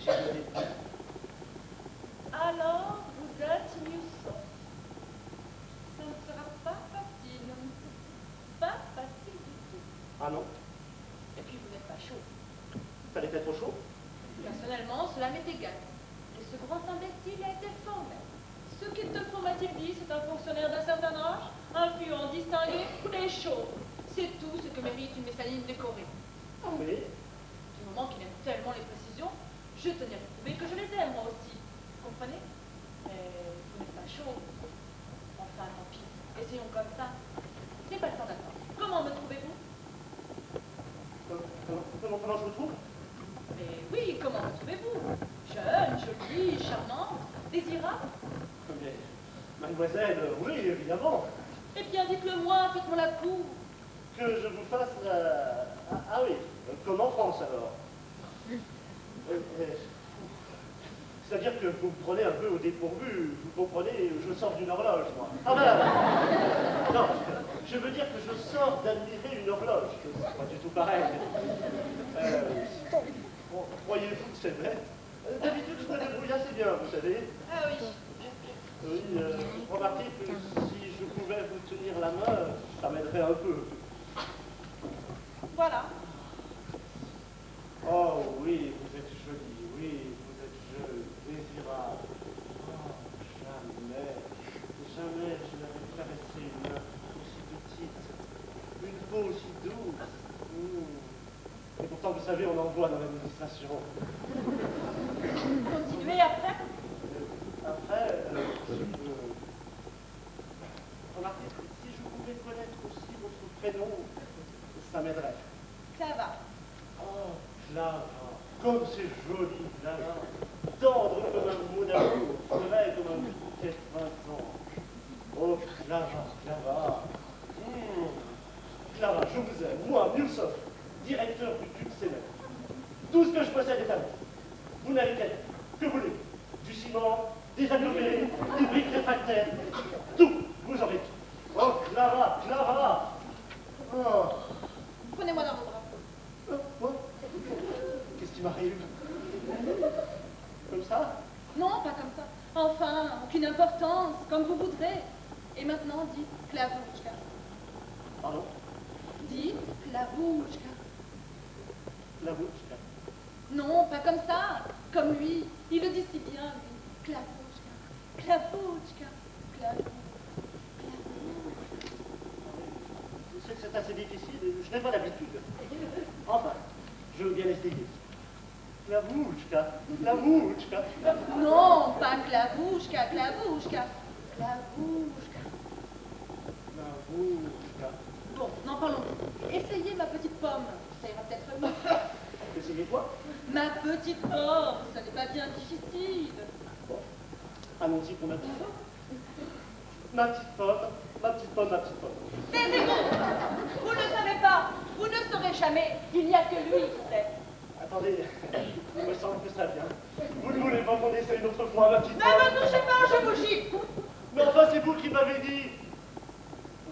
Je vous ai dit. Alors, vous êtes innocent. Ça ne sera pas facile. Pas facile du tout. Ah non? Et puis, vous n'êtes pas chaud. Fallait être chaud? Personnellement, cela m'est égal. Et ce grand imbécile a été formel. Ce qu'il te faut, m'a-t-il dit, c'est un fonctionnaire d'un certain âge, influent, distingué et chaud. C'est tout ce que mérite une messaline décorée. Oui. Du moment qu'il aime tellement les précisions, je tenais à prouver que je les aime, moi aussi. Vous comprenez? Mais vous n'êtes pas chaud. Enfin, tant pis. Essayons comme ça. C'est pas le temps d'attendre. Comment me trouvez-vous? Comment je vous trouve? Mais oui, comment me trouvez-vous? Jeune, jolie, charmante, désirable? Mais, mademoiselle, oui, évidemment. Eh bien, dites-le-moi, faites-moi la cour. Que je vous fasse Ah oui, comme en France alors. C'est-à-dire que vous me prenez un peu au dépourvu, vous comprenez, je sors d'une horloge, moi. Ah ben, non, je veux dire que je sors d'admirer une horloge, c'est pas du tout pareil. Croyez-vous que c'est bête? D'habitude, je me débrouille assez bien, vous savez. Ah oui. Oui, remarquez que si je pouvais vous tenir la main, ça m'aiderait un peu. Voilà. Oh oui, vous êtes jolie, oui, vous êtes jeune, désirable. Oh, jamais je n'avais caressé une main aussi petite, une peau aussi douce. Et pourtant, vous savez, on en voit dans l'administration. Continuez après. Après, remarquez, si je pouvais connaître aussi votre prénom, ça m'aiderait. Clara. Oh, Clara, comme c'est joli, Clara. Tendre comme un mot d'amour, frais comme un bouquet de printemps. Oh, Clara, Clara. Clara, je vous aime. Moi, Mulsoff, directeur du Tube Célèbre. Tout ce que je possède est à vous. Vous n'avez qu'à dire. Que voulez-vous? Du ciment, des agglomérés, des briques réfractaires. Tout, vous aurez tout. Oh, Clara, Clara. Oh. Prenez-moi dans vos bras. Quoi? Qu'est-ce qui m'arrive? Comme ça? Non, pas comme ça. Enfin, aucune importance, comme vous voudrez. Et maintenant, dites Klavouchka. Pardon? Dites Klavouchka. La bouche. Non, pas comme ça. Comme lui. Il le dit si bien, lui. Klavouchka. Klavouchka. Klavouchka. C'est assez difficile, je n'ai pas l'habitude. Enfin, je veux bien essayer. Klavouchka, Klavouchka. Non, pas Klavouchka, Klavouchka. Klavouchka. Klavouchka. Bon, n'en parlons plus. Essayez ma petite pomme. Ça ira peut-être mieux. Essayez quoi? Ma petite pomme, ça n'est pas bien difficile. Bon, allons-y pour ma petite pomme. Ma petite pomme, ma petite pomme, ma petite pomme. Taisez-vous! Vous ne savez pas, vous ne saurez jamais. Il n'y a que lui qui sait. Attendez, il me semble que ça vient. Vous ne voulez pas qu'on essaye une autre fois, ma petite pomme? Ne me touchez pas, je vous gifle. Mais enfin, c'est vous qui m'avez dit.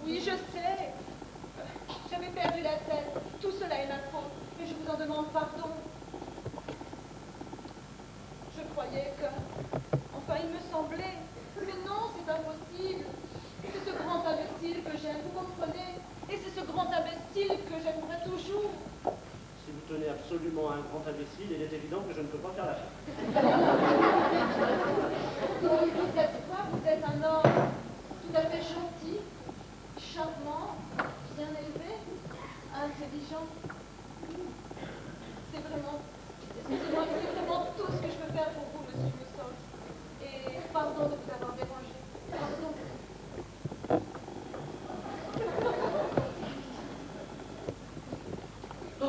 Oui, je sais. J'avais perdu la tête. Tout cela est ma faute. Et je vous en demande pardon. Je croyais que... Enfin, il me semblait... Mais non, c'est impossible. C'est ce grand imbécile que j'aime, vous comprenez? Et c'est ce grand imbécile que j'aimerais toujours. Si vous tenez absolument à un grand imbécile, il est évident que je ne peux pas faire l'affaire. Vous êtes quoi? Vous êtes un homme tout à fait gentil, charmant, bien élevé, intelligent. C'est vraiment... Excusez-moi, c'est vraiment tout ce que je peux faire pour vous, monsieur Mulsoff. Et pardon de vous avoir dérangé. Pardon. Oh,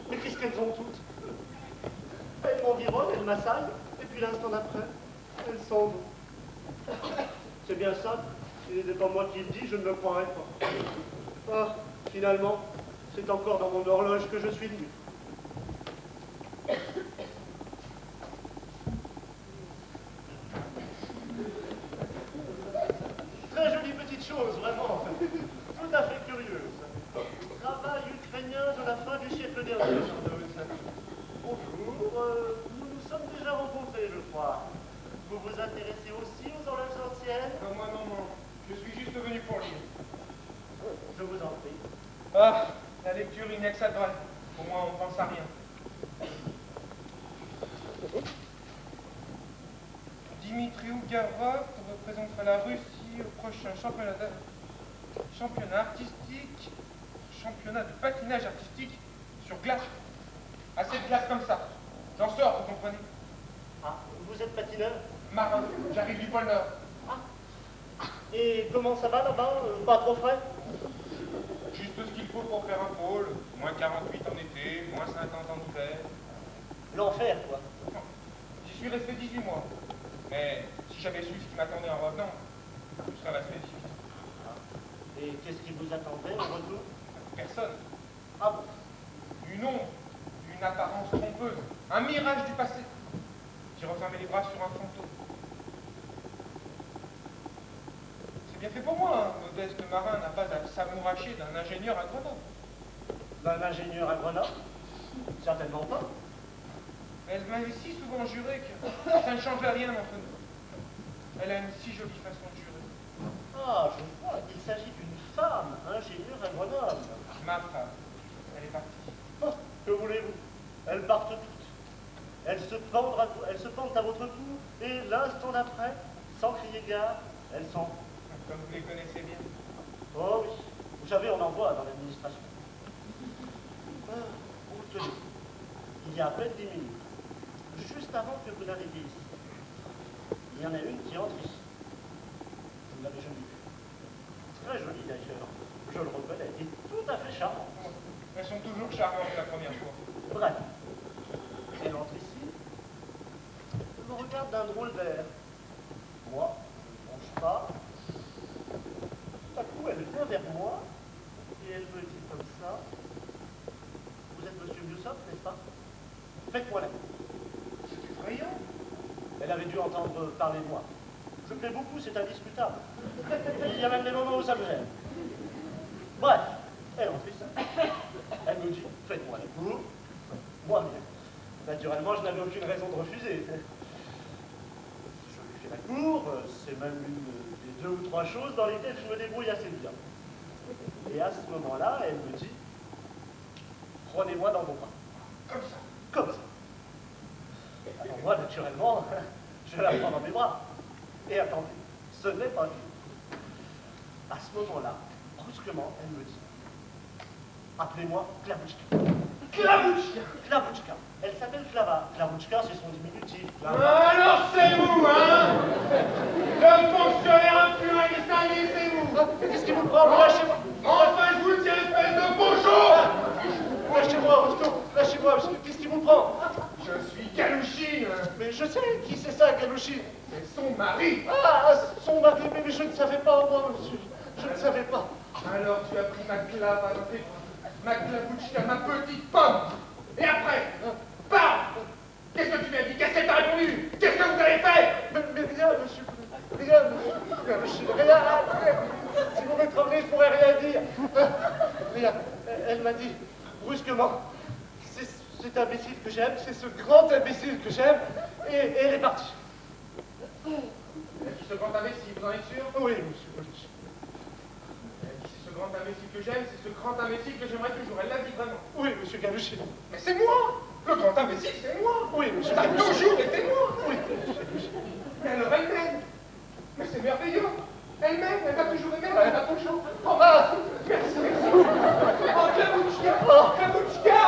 mais qu'est-ce qu'elles ont toutes? Elles m'environnent, elles m'assaillent, et puis l'instant d'après, elles s'en vont. C'est bien simple, si ce n'est pas moi qui le dis, je ne le croirais pas. Ah, finalement, c'est encore dans mon horloge que je suis venu. Lucier le dernier, sans doute. Bonjour, nous nous sommes déjà rencontrés, je crois. Vous vous intéressez aussi aux horloges anciennes? Moi non, non. Je suis juste venu pour lire. Je vous en prie. Ah, la lecture inexadrale. Pour moi, on ne pense à rien. Dimitri Ougarov représentera la Russie au prochain championnat artistique, championnat de patinage artistique sur glace. Assez de glace comme ça. J'en sors, vous comprenez? Ah, vous êtes patineur? Marin, j'arrive du pôle Nord. Ah. Et comment ça va là-bas? Pas trop frais? Juste ce qu'il faut pour faire un pôle. Moins 48 en été, moins 50 en hiver. L'enfer, quoi. J'y suis resté 18 mois. Mais si j'avais su ce qui m'attendait en revenant, je serais resté difficile. Et qu'est-ce qui vous attendait au retour? Personne. Ah bon? Une ombre, une apparence trompeuse, un mirage du passé. J'ai refermé les bras sur un fantôme. C'est bien fait pour moi, un modeste marin n'a pas à s'amouracher d'un ingénieur à Grenoble. D'un ingénieur à Grenoble? Certainement pas. Elle m'avait si souvent juré que ça ne changeait rien entre nous. Elle a une si jolie façon de jurer. Ah, je vois, il s'agit d'une femme, ingénieure à Grenoble. Ma femme, elle est partie. Oh, que voulez-vous? Elles partent toutes. Elles se pendent à votre cou, et l'instant d'après, sans crier gare, elles sont... Comme vous les connaissez bien. Oh oui, vous savez, on en voit dans l'administration. Vous tenez, il y a à peine 10 minutes, juste avant que vous n'arriviez ici, il y en a une qui entre ici. Vous ne l'avez jamais vue. Très jolie d'ailleurs, je le reconnais, et tout à fait charmante. Elles sont toujours charmantes la première fois. Bref, elle entre ici, me regarde d'un drôle d'air. Moi, je ne mange pas. Tout à coup, elle vient vers moi, et elle me dit comme ça, vous êtes Monsieur Biosov, n'est-ce pas? Faites-moi la cour. C'est effrayant. Elle avait dû entendre parler de moi. Je plais beaucoup, c'est indiscutable. Il y a même des moments où ça me gêne. Bref, elle entre ici. Elle me dit, faites-moi la cour. Moi, naturellement, je n'avais aucune raison de refuser. Je lui fais la cour, c'est même une des 2 ou 3 choses dans lesquelles je me débrouille assez bien. Et à ce moment-là, elle me dit, prenez-moi dans vos bras. Comme ça. Comme ça. Alors moi, naturellement, je la prends dans mes bras. Et attendez, ce n'est pas tout. À ce moment-là, brusquement, elle me dit, appelez-moi Klavouchka. Klavouchka. Klavouchka. Elle s'appelle Klava. Klavouchka, c'est son diminutif. Alors c'est vous, hein? Le fonctionnaire influent et distingué, c'est vous. Qu'est-ce qui vous prend? Vous lâchez-moi. Enfin, je vous le tiens, espèce de bourgeois. Lâchez-moi, Rosto. Lâchez-moi. Qu'est-ce qui vous prend? Je suis Galouchine. Mais je sais qui c'est ça, Galouchine. C'est son mari. Ah, son mari, mais je ne savais pas, moi, monsieur. Je ne savais pas. Alors tu as pris ma clava dans tes bras, ma Klavouchka, ma petite pomme. Et après, bam! Qu'est-ce que tu m'as dit? Qu'est-ce qu'elle t'a répondu? Qu'est-ce que vous avez fait? Mais rien, monsieur. Rien, monsieur. Rien. Si vous m'étranglez, je pourrais rien dire. Rien. Elle m'a dit, brusquement, c'est cet imbécile que j'aime, c'est ce grand imbécile que j'aime, et elle est partie. Ce grand imbécile, vous en êtes sûr? Oui, monsieur. C'est ce grand imbécile que j'aime, c'est ce grand imbécile que j'aimerais toujours. Elle l'a dit vraiment. Oui, monsieur Galouchine. Mais c'est moi! Le grand imbécile, c'est moi! Oui, monsieur Ça a Galouchine. toujours été moi! Oui, monsieur Galouchine. Mais alors elle m'aime! Mais c'est merveilleux! Elle m'aime, elle m'a toujours aimé, elle m'a toujours. Oh, merci, merci! Oh, Klavouchka! Oh, Klavouchka!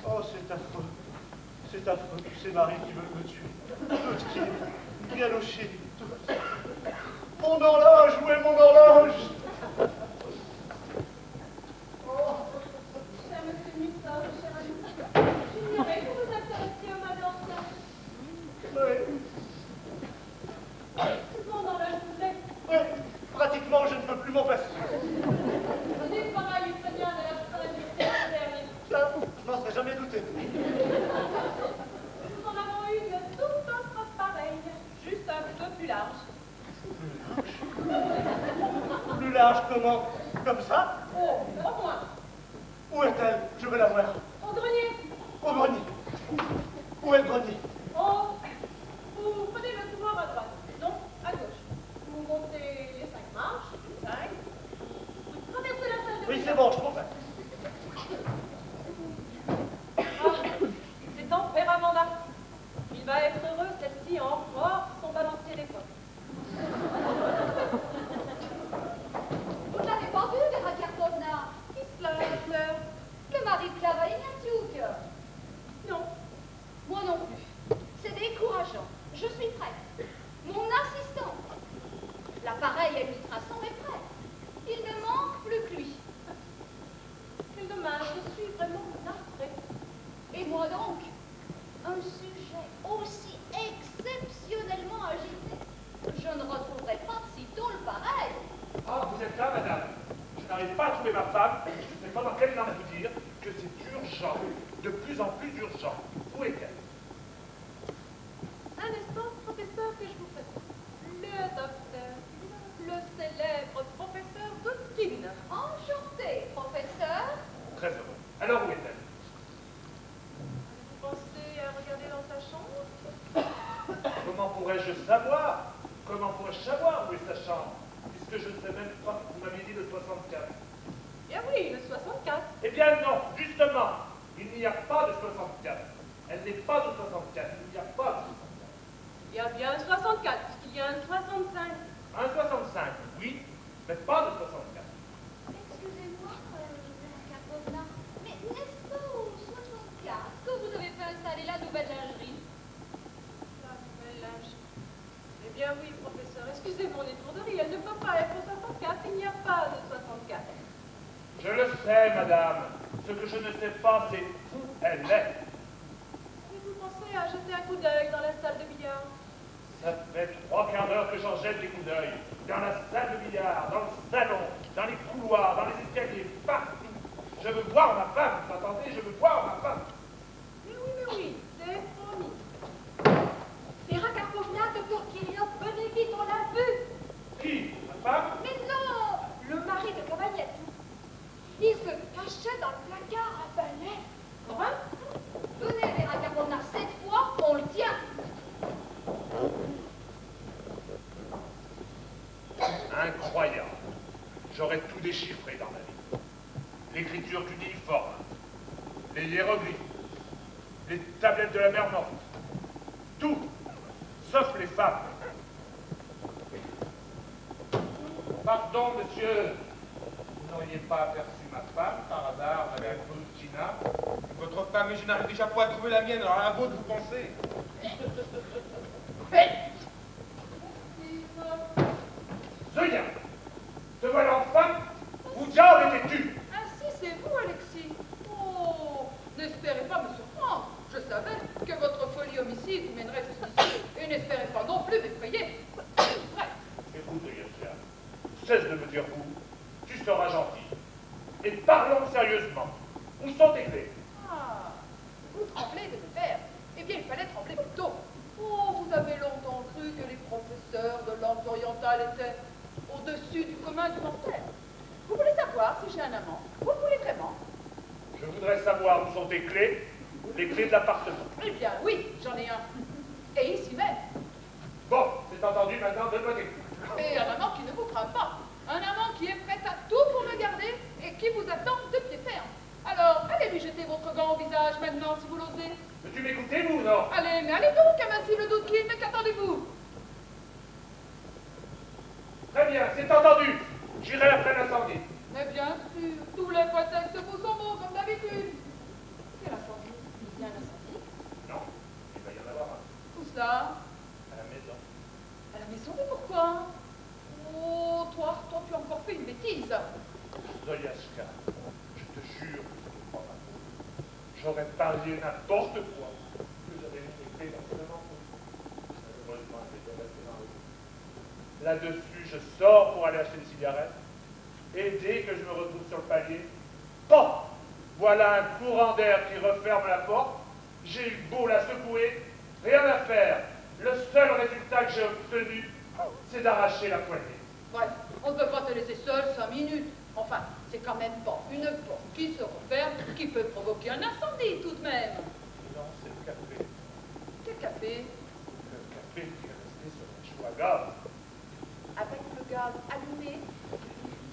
Oh, c'est affreux. C'est affreux, tous ces maris qui veulent me tuer. Tout Galouchine. Mon horloge, où est mon horloge? Cher monsieur Mixon, cher ami, j'ignorais que vous intéressiez au mode ancien. Oui. Mon horloge vous plaît. Oui, pratiquement, je ne peux plus m'en passer. Des pareils ukrainiens de la dernier. Ça, je m'en serais jamais douté. Nous en avons eu de tout nage comment? Comme ça? Oh, pas moins. Où est-elle? Je veux la voir. Au grenier. Au grenier. Où est le grenier? Oh, vous prenez le couloir à droite, non, à gauche. Vous montez les 5 marches, 5. Vous traversez la salle de Oui, billard. c'est bon, je comprends. Ah, c'est en père Amanda. Il va être heureux, celle-ci, à en revoir son balancier d'époque. Vous ne l'avez pas vu, Vera Karpovna? Qui cela, la fleur? Le mari de Clara Ignatiuk. Non. Moi non plus. C'est décourageant. Je suis prête. Mon assistant. L'appareil à ultrasons est prêt. Il ne manque plus que lui. Quel dommage, je suis vraiment navrée. Et moi donc, un sujet aussi exceptionnellement agité. Je ne retrouverai pas sitôt le pareil. Ah, vous êtes là, madame. Je n'arrive pas à trouver ma femme. Je ne sais pas dans quelle langue vous dire que c'est urgent. De plus en plus urgent. Où est-elle? Un instant, professeur, que je vous présente. Le docteur, le célèbre professeur Dutkin. Enchanté, professeur. Très heureux. Alors où est-elle? Vous pensez à regarder dans sa chambre? Comment pourrais-je savoir? Comment pourrais-je savoir où est sa chambre? Puisque je ne sais même pas, vous m'aviez dit le 64. Eh oui, le 64. Eh bien non, justement, il n'y a pas de 64. Elle n'est pas de 64, il n'y a pas de 64. Il y a bien un 64, puisqu'il y a un 65. Un 65, oui, mais pas de 64. Excusez-moi, Vera Karpovna, mais n'est-ce pas au 64 que vous avez fait installer la nouvelle lingerie? La nouvelle lingerie. Eh bien oui, professeur, excusez mon étourderie, elle ne peut pas être au 64, il n'y a pas de 64. Je le sais, madame. Ce que je ne sais pas, c'est où elle est. Avez-vous pensé à jeter un coup d'œil dans la salle de billard? Ça fait 3 quarts d'heure que j'en jette des coups d'œil. Dans la salle de billard, dans le salon, dans les couloirs, dans les escaliers, partout. Je veux voir ma femme, vous entendez? Je veux voir ma femme. Mais oui, c'est promis. Vera Karpovna, docteur Kiriov, venez vite, on l'a vu. Qui? Ma femme? Mais non, le mari de Cavaliette. Il se cachait dans le placard à balai. Enfin, Venez, Vera Karpovna, cette fois, on le tient. Incroyable. J'aurais tout déchiffré dans ma vie. L'écriture cunéiforme, les hiéroglyphes, les tablettes de la mer morte. Tout, sauf les femmes. Pardon, monsieur. Vous n'auriez pas aperçu ma femme, par hasard, madame Faustina? Votre femme et je n'arrive déjà pas à trouver la mienne, alors la vôtre, vous pensez? Zoya, te voilà enfin? Où diable étais-tu? ainsi c'est vous, Alexis. Oh, n'espérez pas me surprendre. Je savais que votre folie homicide vous mènerait jusqu'ici. Et n'espérez pas non plus m'effrayer. Bref, Écoute, Yassia, cesse de me dire vous, tu seras gentil. Et parlons sérieusement. Où sont tes clés? ah, vous tremblez de me faire. Eh bien, il fallait trembler plus tôt. Oh, vous avez longtemps cru que les professeurs de langues orientales étaient au-dessus du commun du mortel. Vous voulez savoir si j'ai un amant? Vous le voulez vraiment? Je voudrais savoir où sont tes clés, les clés de l'appartement. Eh bien, oui, j'en ai un. Et ici même. Bon, c'est entendu, maintenant donne-moi tes clés. Et un amant qui ne vous craint pas. Un amant qui est prêt à tout pour me garder et qui vous attend de pied ferme. Alors, allez lui jeter votre gant au visage maintenant, si vous l'osez. Peux-tu m'écouter, vous, non? Allez, mais allez donc, invincible Doudkin, mais qu'attendez-vous? Très bien, c'est entendu. J'irai après l'incendie. Mais bien sûr, tous les prétextes vous sont bons, comme d'habitude. Quel incendie? Il y a un incendie? Non, il va y en avoir un. Où cela? À la maison. À la maison, mais pourquoi? Oh, toi, tu as encore fait une bêtise. Zoyaska, je te jure que je ne crois pas. J'aurais parié n'importe quoi que j'avais mis les clés dans ce manteau. Malheureusement, j'étais resté dans le lit. Là-dessus, je sors pour aller acheter des cigarettes. Et dès que je me retrouve sur le palier, paf! Voilà un courant d'air qui referme la porte. J'ai eu beau la secouer, rien à faire. Le seul résultat que j'ai obtenu, c'est d'arracher la poignée. Bref, On ne peut pas te laisser seul 5 minutes. Enfin, c'est quand même pas une porte qui se referme qui peut provoquer un incendie tout de même. Non, c'est le café. Quel café? Le café qui est resté sur la chou à gaz. Avec le gaz allumé.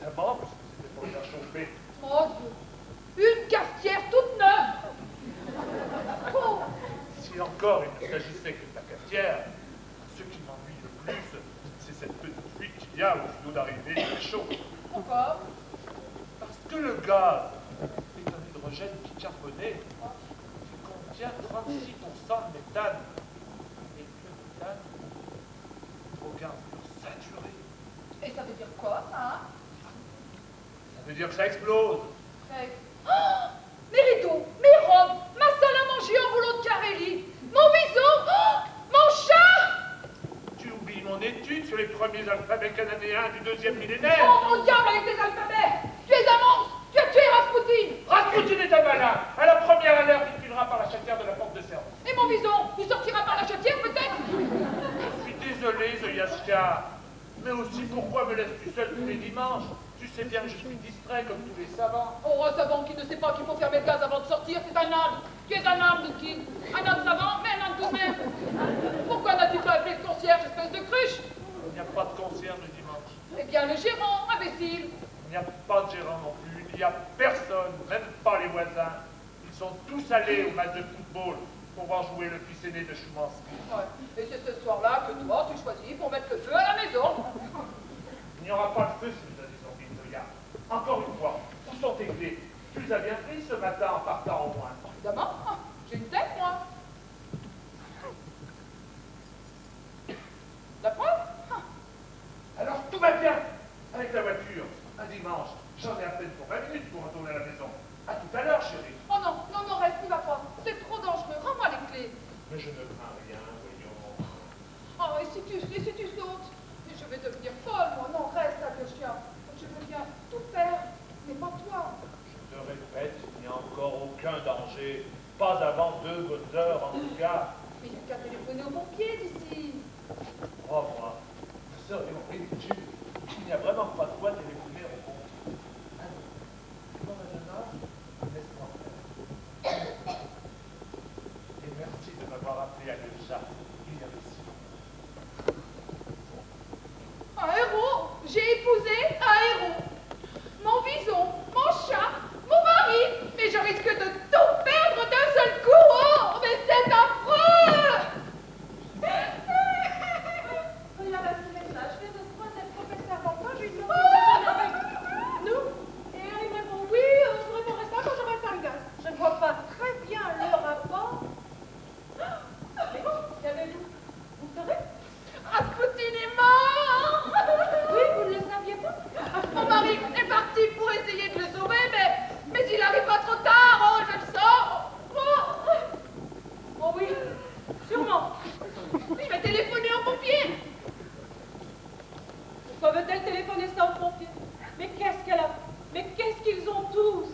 Évidemment, parce que c'était pour le faire chauffer. Oh Dieu! Une cafetière toute neuve! Oh! Si encore il ne s'agissait que de la cafetière, ce qui m'ennuie le plus, c'est cette petite fuite qu'il y a au tuyau d'arrivée du réchaud. Pourquoi? Parce que le gaz est un hydrogène bicarboné qui contient 36% de méthane. Et le méthane est au gaz saturé. Et ça veut dire quoi, ça, hein? Ça veut dire que ça explose. Oh, mes rideaux, mes robes, ma salle à manger en rouleau de Carélie, mon bison, oh, mon chat! Tu oublies mon étude sur les premiers alphabets canadéens du 2e millénaire. Oh, au diable avec tes alphabets! Tu es un monstre! Tu as tué Rasputin! Rasputin est un malin. À la première alerte, il filera par la chatière de la porte de service. Et mon bison, il sortira par la chatière, peut-être? Je suis désolé, Zoyaska. Mais aussi, pourquoi me laisses-tu seul tous les dimanches? Tu sais bien que je suis distrait comme tous les savants. Oh, un savant qui ne sait pas qu'il faut fermer le gaz avant de sortir, c'est un âne. Tu es un âne, Lucky. Un âne savant, mais un âne tout de même. Pourquoi n'as-tu pas appelé le concierge, espèce de cruche? Il n'y a pas de concierge le dimanche. Eh bien, le gérant, imbécile. Il n'y a pas de gérant non plus. Il n'y a personne, même pas les voisins. Ils sont tous allés au match de football pour voir jouer le fils aîné de Choumansky. Ouais. Et c'est ce soir-là que toi, tu choisis pour mettre le feu à la maison. Il n'y aura pas de feu si vous avez sorti de Zoya. Encore une fois, où sont tes clés? Tu les as bien prises ce matin en partant au moins. Évidemment, j'ai une tête, moi. La preuve? Alors tout va bien avec la voiture. Un dimanche, j'en ai à peine pour 20 minutes pour retourner à la maison. À tout à l'heure, chérie. Oh non, non, non, reste, n'y va pas. C'est trop dangereux. Rends-moi les clés. Mais je ne crains rien, voyons. Oh, et si tu sautes? Mais je vais devenir folle, moi. Non, reste avec le chien. Je veux bien tout faire, mais pas toi. Je te répète, il n'y a encore aucun danger. Pas avant 2 bonnes heures, en tout cas. Mais il n'y a qu'à téléphoner aux pompiers d'ici. Crois-moi, vous seriez ridicule. Il n'y a vraiment pas de quoi téléphoner au compte. Mon jeune homme, laisse-moi faire. Et merci de m'avoir appelé à Leusa. Il y avait si longtemps. Un héros. J'ai épousé un héros. Mon bison, mon chat, mon mari. Mais je risque de tout perdre d'un seul coup. Oh, mais c'est affreux. Regarde à ce message, fait de croire d'être professeur d'emploi, je lui demande si elle va avec nous. Et il me répond oui, je répondrai ça quand j'aurai fait le gaz. Je ne vois pas très bien le rapport. Mais qu'avez-vous? Vous pleurez? Rasputin est mort. Oui, vous ne le saviez pas? Mon mari est parti pour essayer de le sauver, mais il arrive pas trop tard. Oh, je le sens. Oh oui, sûrement. Je vais téléphoner aux pompiers. Pourquoi veut-elle téléphoner ça aux pompiers? Mais qu'est-ce qu'elle a? Mais qu'est-ce qu'ils ont tous?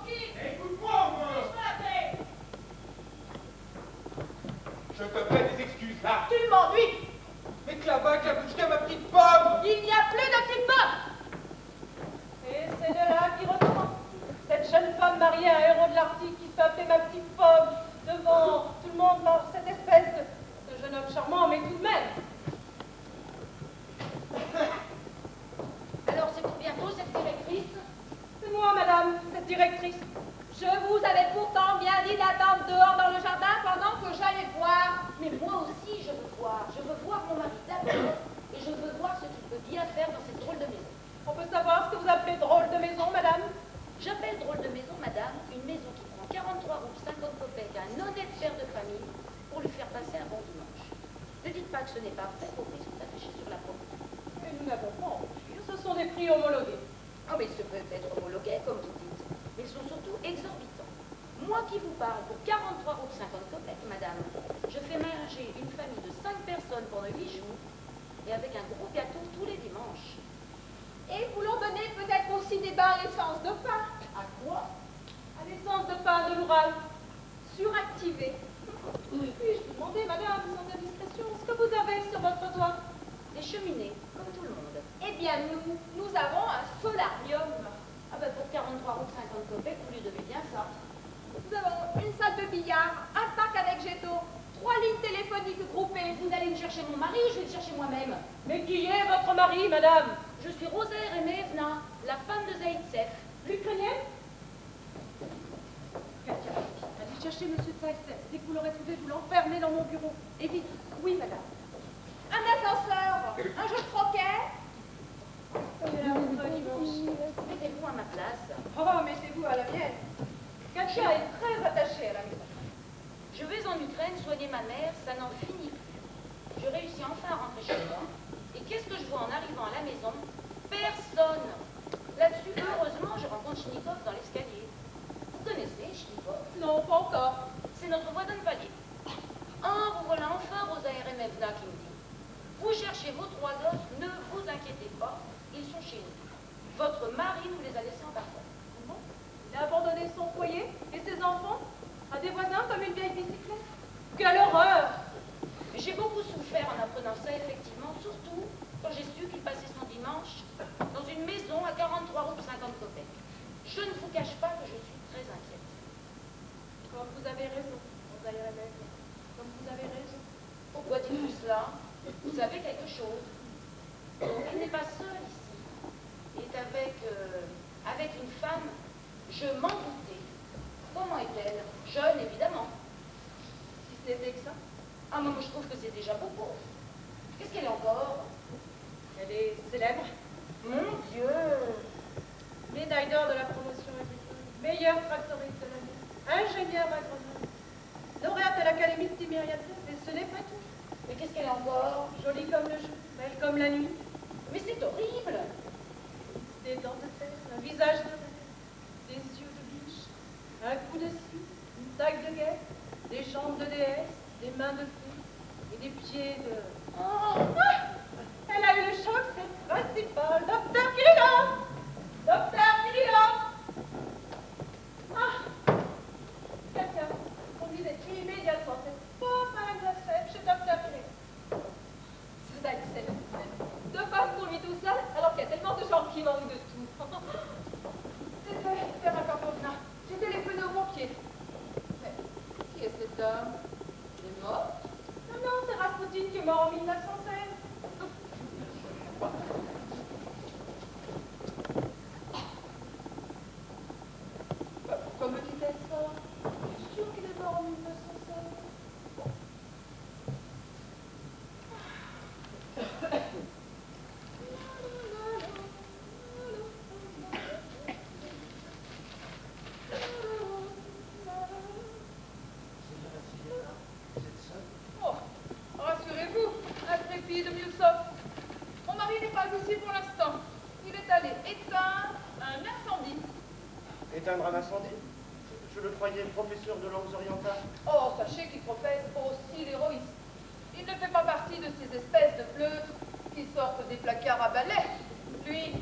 Écoute-moi, moi. Je te fais des excuses, là. Tu m'ennuies. Mais Clavac, la bouche ma petite pomme. Il n'y a plus de petite pomme. Et c'est de là qui recommence. Cette jeune femme mariée à un héros de l'Arctique qui se fait appeler ma petite pomme devant tout le monde par cette espèce de jeune homme charmant, mais tout de même. Alors c'est pour bientôt cette directrice? C'est moi, madame, cette directrice. Je vous avais pourtant bien dit d'attendre dehors dans le jardin pendant que j'allais voir. Mais moi aussi je veux voir. Je veux voir mon mari d'abord. Et je veux voir ce qu'il peut bien faire dans cette drôle de maison. On peut savoir ce que vous appelez drôle de maison, madame? J'appelle drôle de maison, madame, une maison qui prend 43 roubles 50 copecs à un honnête père de famille pour lui faire passer un bon dimanche. Ne dites pas que ce n'est pas vrai, vos prix sont affichés sur la porte. Et nous n'avons pas à rougir, ce sont des prix homologués. Ah, mais ce peut être homologué, comme vous dites, mais ils sont surtout exorbitants. Moi qui vous parle pour 43 roubles 50 copecs, madame, je fais manger une famille de 5 personnes pendant 8 jours et avec un gros gâteau tous les dimanches. Et voulons donner peut-être aussi des bains à l'essence de pain. À quoi? À l'essence de pain de l'Oural. Suractivé. Puis-je vous demander, madame, sans indiscrétion, ce que vous avez sur votre doigt? Des cheminées, comme tout le monde. Eh bien, nous avons un solarium. Ah ben pour 43 roubles 50 copecs, vous lui devez bien ça. Nous avons une salle de billard, un parc avec jet d'eau, 3 lignes téléphoniques groupées. Vous allez me chercher mon mari ou je vais le chercher moi-même? Mais qui est votre mari, madame? Je suis Rosaire Emevna, la femme de Zaïtsev. L'Ukrainienne? Katia, allez chercher monsieur Zaïtsev. Dès que vous l'aurez trouvé, vous l'enfermez dans mon bureau. Et vite. Oui, madame. Un ascenseur, un jeu de croquet. Mettez-vous à ma place. Oh, mettez-vous à la mienne. Katia est très attachée à la maison. Je vais en Ukraine soigner ma mère, ça n'en finit plus. Je réussis enfin à rentrer chez moi. Et qu'est-ce que je vois en arrivant à la maison? Personne. Là-dessus, heureusement, je rencontre Chnikov dans l'escalier. Vous connaissez Chnikov? Non, pas encore. C'est notre voisin de palier. Ah, vous voilà enfin, Rosaire Emevna, qui me dit. Vous cherchez vos 3 os, ne vous inquiétez pas, ils sont chez nous. Votre mari nous les a laissés en partant. Bon. Il a abandonné son foyer et ses enfants à des voisins comme une vieille bicyclette. Quelle horreur! J'ai beaucoup souffert en apprenant ça, effectivement, surtout quand j'ai su qu'il passait son dimanche dans une maison à 43 roubles 50 copecs. Je ne vous cache pas que je suis très inquiète. Comme vous avez raison, Rosaire Emevna. Comme vous avez raison. Pourquoi dites-vous cela? Vous savez quelque chose? Il n'est pas seul ici. Il est avec une femme. Je m'en doutais. Comment est-elle? Jeune, évidemment. Si ce n'était que ça, Ah, moi, je trouve que c'est déjà beaucoup. Qu'est-ce qu'elle est encore? elle est célèbre. Mon Dieu! Médaille d'or de la promotion agricole. Meilleure tractoriste de l'année. Ingénieure agronome. Lauréate à l'Académie de Timiria-Tsev. Et ce n'est pas tout. Mais qu'est-ce qu'elle est encore? Jolie comme le jour, belle comme la nuit. Mais c'est horrible! Des dents de fer, un visage de rêve, des yeux de biche, un coup de scie, une taille de guerre, des jambes de déesse, des mains de fée et des pieds de... Oh, ah, elle a eu le choc, c'est principal. Docteur Kirillov! Docteur Kirillov! Ah! Quelqu'un, conduisez-tu immédiatement cette pauvre Madame Zaïtsev chez Docteur Kirillov? C'est Zaïtsev. De face pour lui tout seul, alors qu'il y a tellement de gens qui manquent de tout. C'était Vera Karpovna. J'ai téléphoné au pompier. Mais qui est cet homme? Il est mort? Non, non, c'est Rasputin qui est mort en 1916. Pourquoi me dit-elle ça? Je suis sûre qu'il est mort en 1916. Oh, rassurez-vous, intrépide Miusov. Mon mari n'est pas ici pour l'instant. Il est allé éteindre un incendie. Éteindre un incendie? Je le croyais professeur de langues orientales. Oh, sachez qu'il professe aussi l'héroïsme. Il ne fait pas partie de ces espèces de pleutres qui sortent des placards à balai. Lui,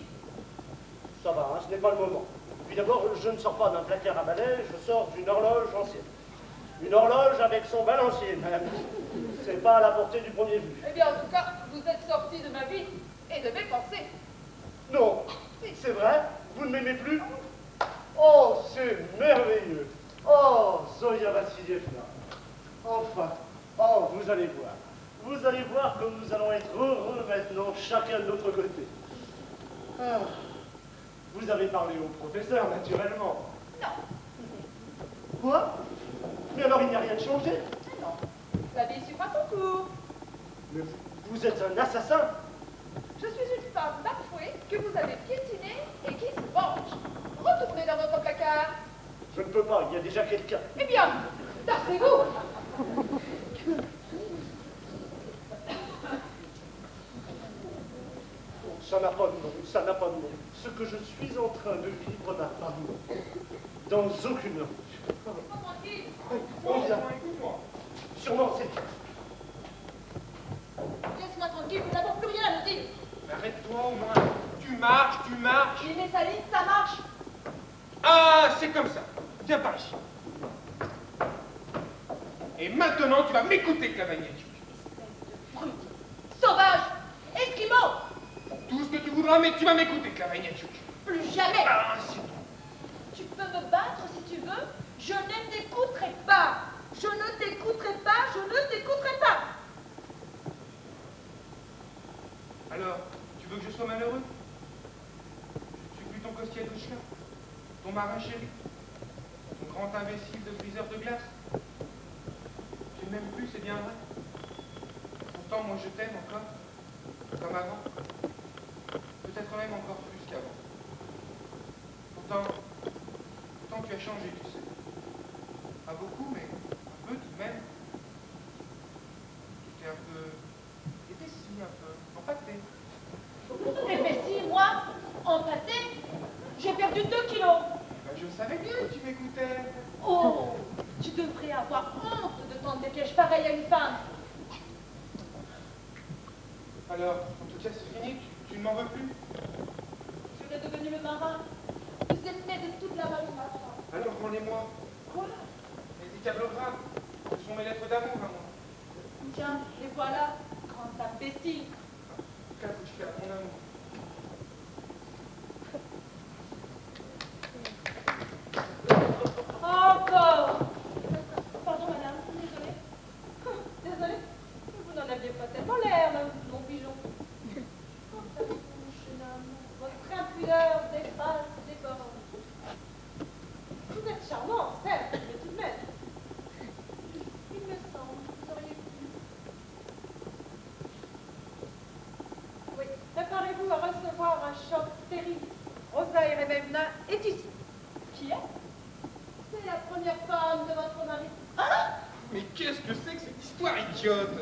Ça va, hein, ce n'est pas le moment. Puis d'abord, je ne sors pas d'un placard à balai, je sors d'une horloge ancienne. Une horloge avec son balancier, madame. C'est pas à la portée du premier vue. eh bien, en tout cas, vous êtes sorti de ma vie et de mes pensées. Non, c'est vrai, vous ne m'aimez plus? Oh, c'est merveilleux. Oh, Zoya Vassilievna. Enfin, oh, vous allez voir. Vous allez voir comme nous allons être heureux maintenant, chacun de notre côté. Ah, vous avez parlé au professeur, naturellement. Non, Quoi? Mais alors il n'y a rien de changé? non, la vie suit pas son cours. Mais vous êtes un assassin. Je suis une femme bafouée que vous avez piétinée et qui se venge. Retournez dans votre placard. Je ne peux pas, il y a déjà quelqu'un. Eh bien, tassez-vous. Ça n'a pas de nom, ça n'a pas de nom. Ce que je suis en train de vivre n'a pas de nom. Dans aucune langue. Laisse-moi tranquille. On vient. Écoute-moi. Sûrement, c'est... Laisse-moi tranquille, nous n'avons plus rien à nous dire. Arrête-toi au moins. Tu marches, tu marches. Il est sali, ça marche. Ah, c'est comme ça. Viens par ici. Et maintenant, tu vas m'écouter, Clavagnetti. Sauvage, esquimau. Tout ce que tu voudras. voudras, mais tu vas m'écouter, Clavaignachouk. Plus jamais. Ah, c'est tout. Tu peux me battre si tu veux. Je ne t'écouterai pas. Je ne t'écouterai pas. Je ne t'écouterai pas. Alors, tu veux que je sois malheureux? Je suis plus ton costier de chien, ton marin chéri, ton grand imbécile de briseur de glace. Tu ne m'aimes plus, c'est bien vrai. Pourtant, moi, je t'aime encore, comme avant. Peut-être même encore plus qu'avant. Pourtant, tu as changé, tu sais. Pas beaucoup, mais un peu tout de même. Tu t'es un peu épaissi, un peu empâté. Épaissi, moi, empâté. J'ai perdu 2 kilos. Ben, je savais bien que tu m'écoutais. Oh, tu devrais avoir honte de tendre des pièges pareils à une femme. Alors, en tout cas, c'est fini, tu ne m'en veux plus. Tu es devenu le marin. Tu sais fait de toute la marine marchande. Alors, rends-les-moi. Quoi? Les décablogrammes, ce sont mes lettres d'amour à moi. Tiens, les voilà, grand imbécile. Qu'as-tu fait à mon amour? Encore. Pardon, madame, désolée. Désolée. Vous n'en aviez pas tellement l'air, mon pigeon. Quand savez-vous, jeune homme, votre impudeur dépasse les bornes. Vous êtes charmant, certes, mais tout de même. Il me semble que vous auriez pu. Oui, préparez-vous à recevoir un choc terrible. Rosa Eremevna est ici. Qui est? C'est la première femme de votre mari. Ah! Mais qu'est-ce que c'est que cette histoire idiote?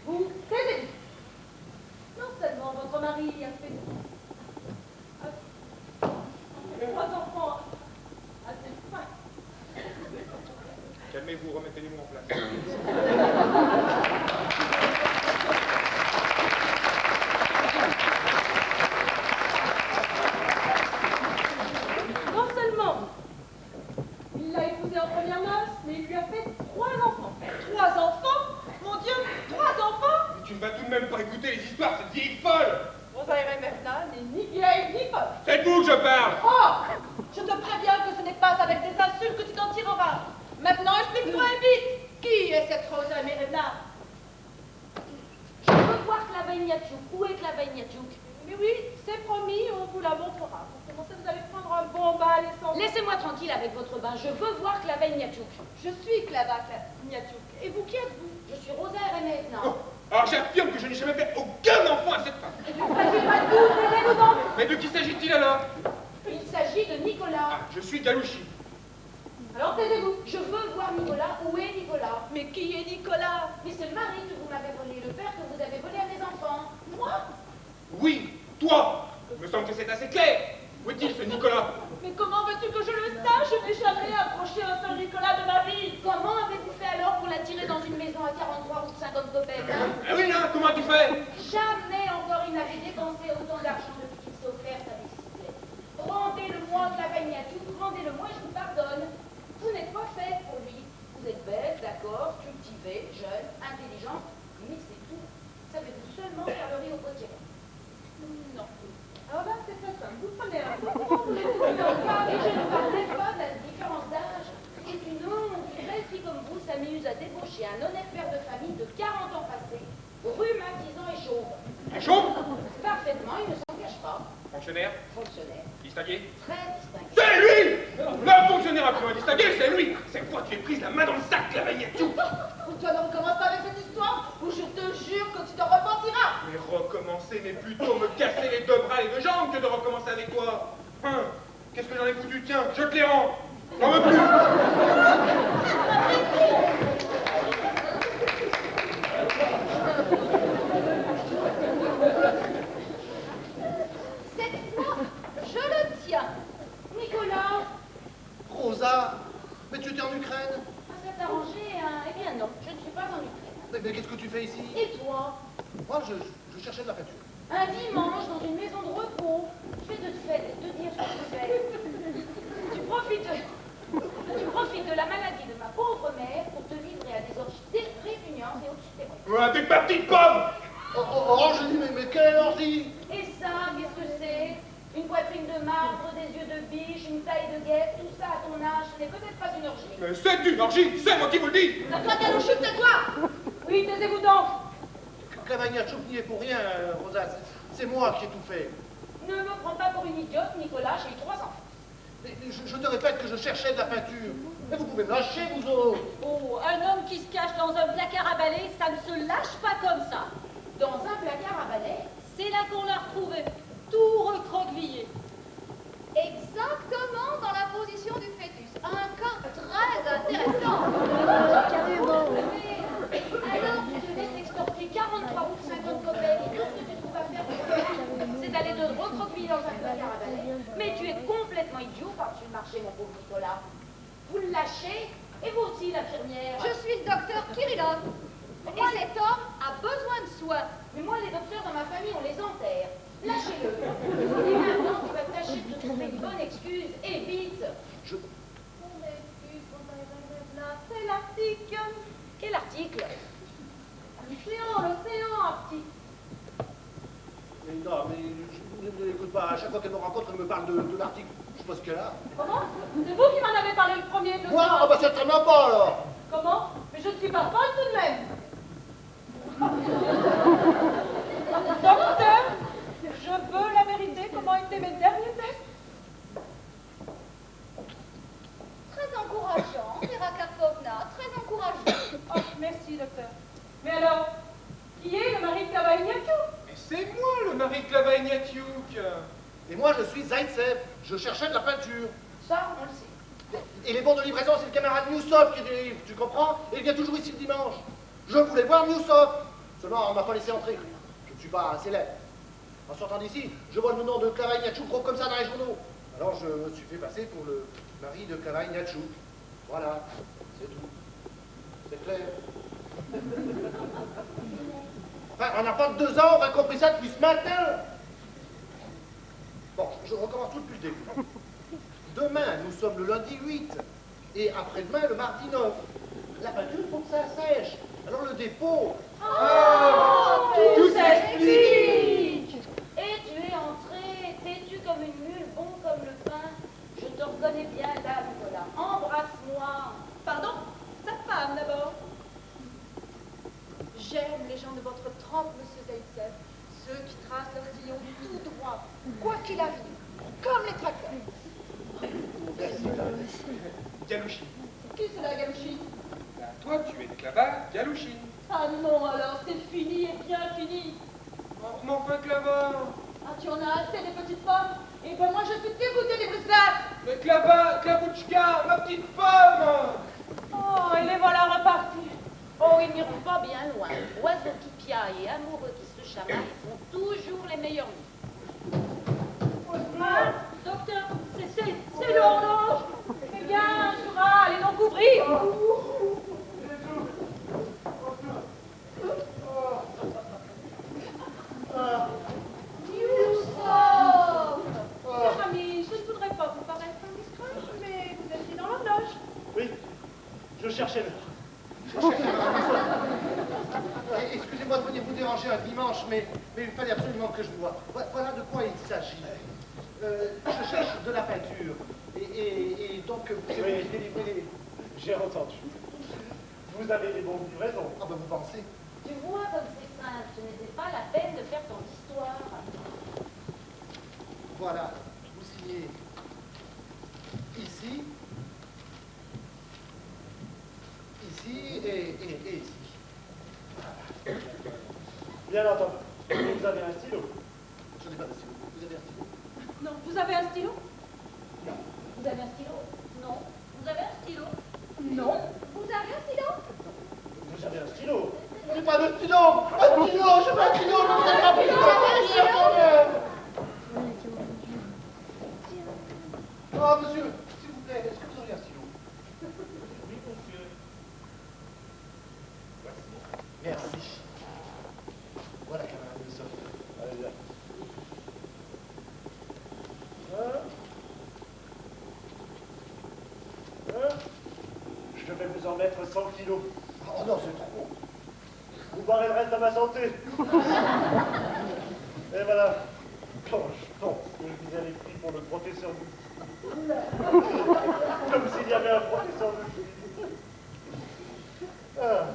Vous taisez. Non seulement votre mari a fait 3 enfants à ses fins. Calmez-vous, remettez-les-moi en place. Non seulement il l'a épousée en première noce, mais il lui a fait 3 enfants. 3 enfants? Mon Dieu, 3 enfants? Mais tu ne vas tout de même pas écouter les histoires, cette vieille folle! Rosa Eremevna n'est ni vieille ni folle. C'est de vous que je parle! Oh! Je te préviens que ce n'est pas avec des insultes que tu t'en tireras. Maintenant, explique-moi vite. Qui est cette Rosa Eremevna? Je veux voir Clavaignachouk. Où est Clavaignachouk? Mais oui, c'est promis, on vous la montrera. Pour commencer, vous allez prendre un bon bal et sans... Laissez-moi tranquille avec votre bain. Je veux voir Clavaignachouk. Je suis Clavaignachouk. Et vous, qui êtes-vous? Je suis Rosa Eremevna. Oh, alors j'affirme que je n'ai jamais fait aucun enfant à cette femme! Il ne s'agit pas de vous, taisez-vous donc. Mais de qui s'agit-il alors? Il s'agit de Nicolas. Ah, je suis Galouchi. Alors taisez-vous. Je veux voir Nicolas. Où est Nicolas? Mais qui est Nicolas? Mais c'est le mari que vous m'avez volé, le père que vous avez volé à mes enfants. Moi? Oui, toi! Il me semble que c'est assez clair! Où est-il ce Nicolas? Mais comment veux-tu que je le sache? Je n'ai jamais approché un seul Nicolas de ma vie. Comment avez-vous fait alors pour l'attirer dans une maison à 43 ou 50 copecs, hein? Ah oui, hein, comment tu fais? Jamais encore il n'avait dépensé autant d'argent depuis qu'il s'est offert sa bicyclette. Rendez-le-moi, Clavaignachouk, rendez-le-moi, je vous pardonne. Vous n'êtes pas fait pour lui. Vous êtes belle, d'accord, cultivée, jeune, intelligente, mais c'est tout. Savez-vous seulement faire le riz au potier? Non. Alors là, c'est très simple. Vous prenez un peu. Et je ne parlais pas de la différence d'âge. Et une belle fille comme vous s'amuse à débaucher un honnête père de famille de 40 ans passés, rhumatisant et chauve. Un chauve? Parfaitement, il ne s'en cache pas. Fonctionnaire? Fonctionnaire. Distingué? Très distingué. C'est lui! Le fonctionnaire un peu indistingué, c'est lui! Cette fois, tu es prise la main dans le sac, Clavaignachouk! Toi, ne recommence pas avec cette histoire, ou je te jure que tu te repentiras. Mais recommencer, mais plutôt me casser les 2 bras et 2 jambes que de recommencer avec toi! Hein? Qu'est-ce que j'en ai foutu? Tiens, je te les rends! J'en veux plus! Cette fois, je le tiens. Nicolas, Rosa, mais tu étais en Ukraine? ça s'est arrangé, hein? Eh bien non, je ne suis pas en Ukraine. Mais qu'est-ce que tu fais ici? Et toi? Moi, je cherchais de la peinture. Un dimanche dans une maison de repos. Fais de te fait, de dire ce que tu fais. Tu profites de la maladie de ma pauvre mère pour te livrer à des orgies répugnantes et obstinantes. Ouais, t'es ma petite pomme! Oh, je dis, mais quel ordi? Et ça, qu'est-ce que c'est? Une poitrine de marbre, des yeux de biche, une taille de guêpe, tout ça à ton âge, ce n'est peut-être pas une orgie. Mais c'est une orgie, c'est moi qui vous le dis. À toi, Galouchine, c'est toi! Oui, taisez-vous donc! Clavagnachouk n'y est pour rien, Rosa. C'est moi qui ai tout fait. Ne me prends pas pour une idiote, Nicolas, j'ai eu 3 enfants. Mais je te répète que je cherchais de la peinture. Mais vous pouvez me lâcher, vous autres. Oh, un homme qui se cache dans un placard à balai, ça ne se lâche pas comme ça. Dans un placard à balai, c'est là qu'on l'a retrouvé, tout recroquevillé. Exactement dans la position du fœtus. Un cas très intéressant. Carrément. Alors, tu te laisses extorquer 43 ou 50 copecs et tout ce que tu trouves à faire, c'est d'aller te recroqueviller dans un placard à balai. Mais tu es complètement idiot par-dessus le marché, mon pauvre Nicolas. Vous le lâchez, et vous aussi, l'infirmière. Je suis le docteur Kirillov. Et cet homme a besoin de soins. Mais moi, les docteurs dans ma famille, on les enterre. Lâchez-le. Et maintenant, tu vas tâcher de te trouver une bonne excuse. Et vite. Mon excuse, c'est l'article. Quel article? L'océan, article. Mais non, mais je n'écoute pas. À chaque fois qu'elle me rencontre, elle me parle de l'article. Je sais pas ce qu'elle a. Comment? C'est vous qui m'en avez parlé le premier de Moi? Ah bah certainement pas, alors. Comment? Mais je ne suis pas folle tout de même. Docteur, je veux la vérité. Comment étaient mes derniers tests? Très encourageant, Vera Karpovna, très encourageant. Oh, merci, docteur. Mais alors, qui est le mari de Cavaignatou? Mais c'est moi le mari de Clavagnachouk. Et moi, je suis Zaitsev. Je cherchais de la peinture. Ça, on le sait. Et les bons de livraison, c'est le camarade Newsov qui délivre, tu comprends? Et il vient toujours ici le dimanche. Je voulais voir Newsov. Seulement, on m'a pas laissé entrer. Je ne suis pas célèbre. En sortant d'ici, je vois le nom de Cavaignachouk gros comme ça dans les journaux. Alors je me suis fait passer pour le mari de Cavaignachouk. Voilà, c'est tout. C'est clair. Enfin, on n'a pas que 2 ans, on a compris ça depuis ce matin. Bon, je recommence tout depuis le début. Demain, nous sommes le lundi 8. Et après-demain, le mardi 9. La peinture, il faut que ça sèche. Alors le dépôt... Tout s'explique. Et tu es entré, têtu comme une mule, bon comme le pain. Je te reconnais bien là, Nicolas. Embrasse-moi. Pardon? Sa femme d'abord. J'aime les gens de votre trempe, monsieur Zaitsev. Ceux qui tracent leur sillon tout droit, quoi qu'il arrive, comme les tracteurs. Galouchine. Qui c'est la Galouchine? Ben, toi, tu es Clava Galouchine. Ah non, alors c'est fini et bien fini. Oh, mais enfin, Clava. Ah, tu en as assez des petites pommes? Eh ben moi je suis dégoûtée des brusquettes. Mais Clava, Klavouchka, ma petite femme. Oh, et les voilà repartis. Oh, ils n'iront pas bien loin. Oiseaux qui piaillent et amoureux qui se chamaillent font toujours les meilleurs nids. Hein? Docteur, c'est l'horloge. Eh bien, Jura, allez donc ouvrir. Cher ami, je ne voudrais pas vous paraître indiscret, mais vous étiez dans l'horloge. Oui, je cherchais l'heure. Excusez-moi de venir vous déranger un dimanche, mais il fallait absolument que je vous voie. Voilà de quoi il s'agit. Je cherche de la peinture. Et donc, vous avez délivré les... J'ai entendu. Vous avez des bons livraisons. Ah ben, vous pensez? Tu vois comme c'est simple, ce n'était pas la peine de faire ton histoire. Voilà, vous signez ici, ici et ici. Voilà. Bien entendu. Vous avez un stylo. Je n'ai pas de stylo. Vous avez un stylo? Non, vous avez un stylo? Vous avez un stylo? Non. Vous avez un stylo? Non. Vous avez un stylo? Vous avez un stylo. Je n'ai pas de stylo! Un stylo! Je veux un stylo! Je ne sais pas plus de Oh, monsieur, s'il vous plaît, est-ce que vous auriez un stylo? Oui, monsieur. Voici. Merci. Voilà, camarade Wilson. Allez, bien. Je vais vous en mettre 100 kilos. Oh non, c'est trop. Bouba, boirai le reste à ma santé. Et voilà. Quand je pense que je vous avais pris pour le professeur de... Comme s'il y avait un professeur de... Ah.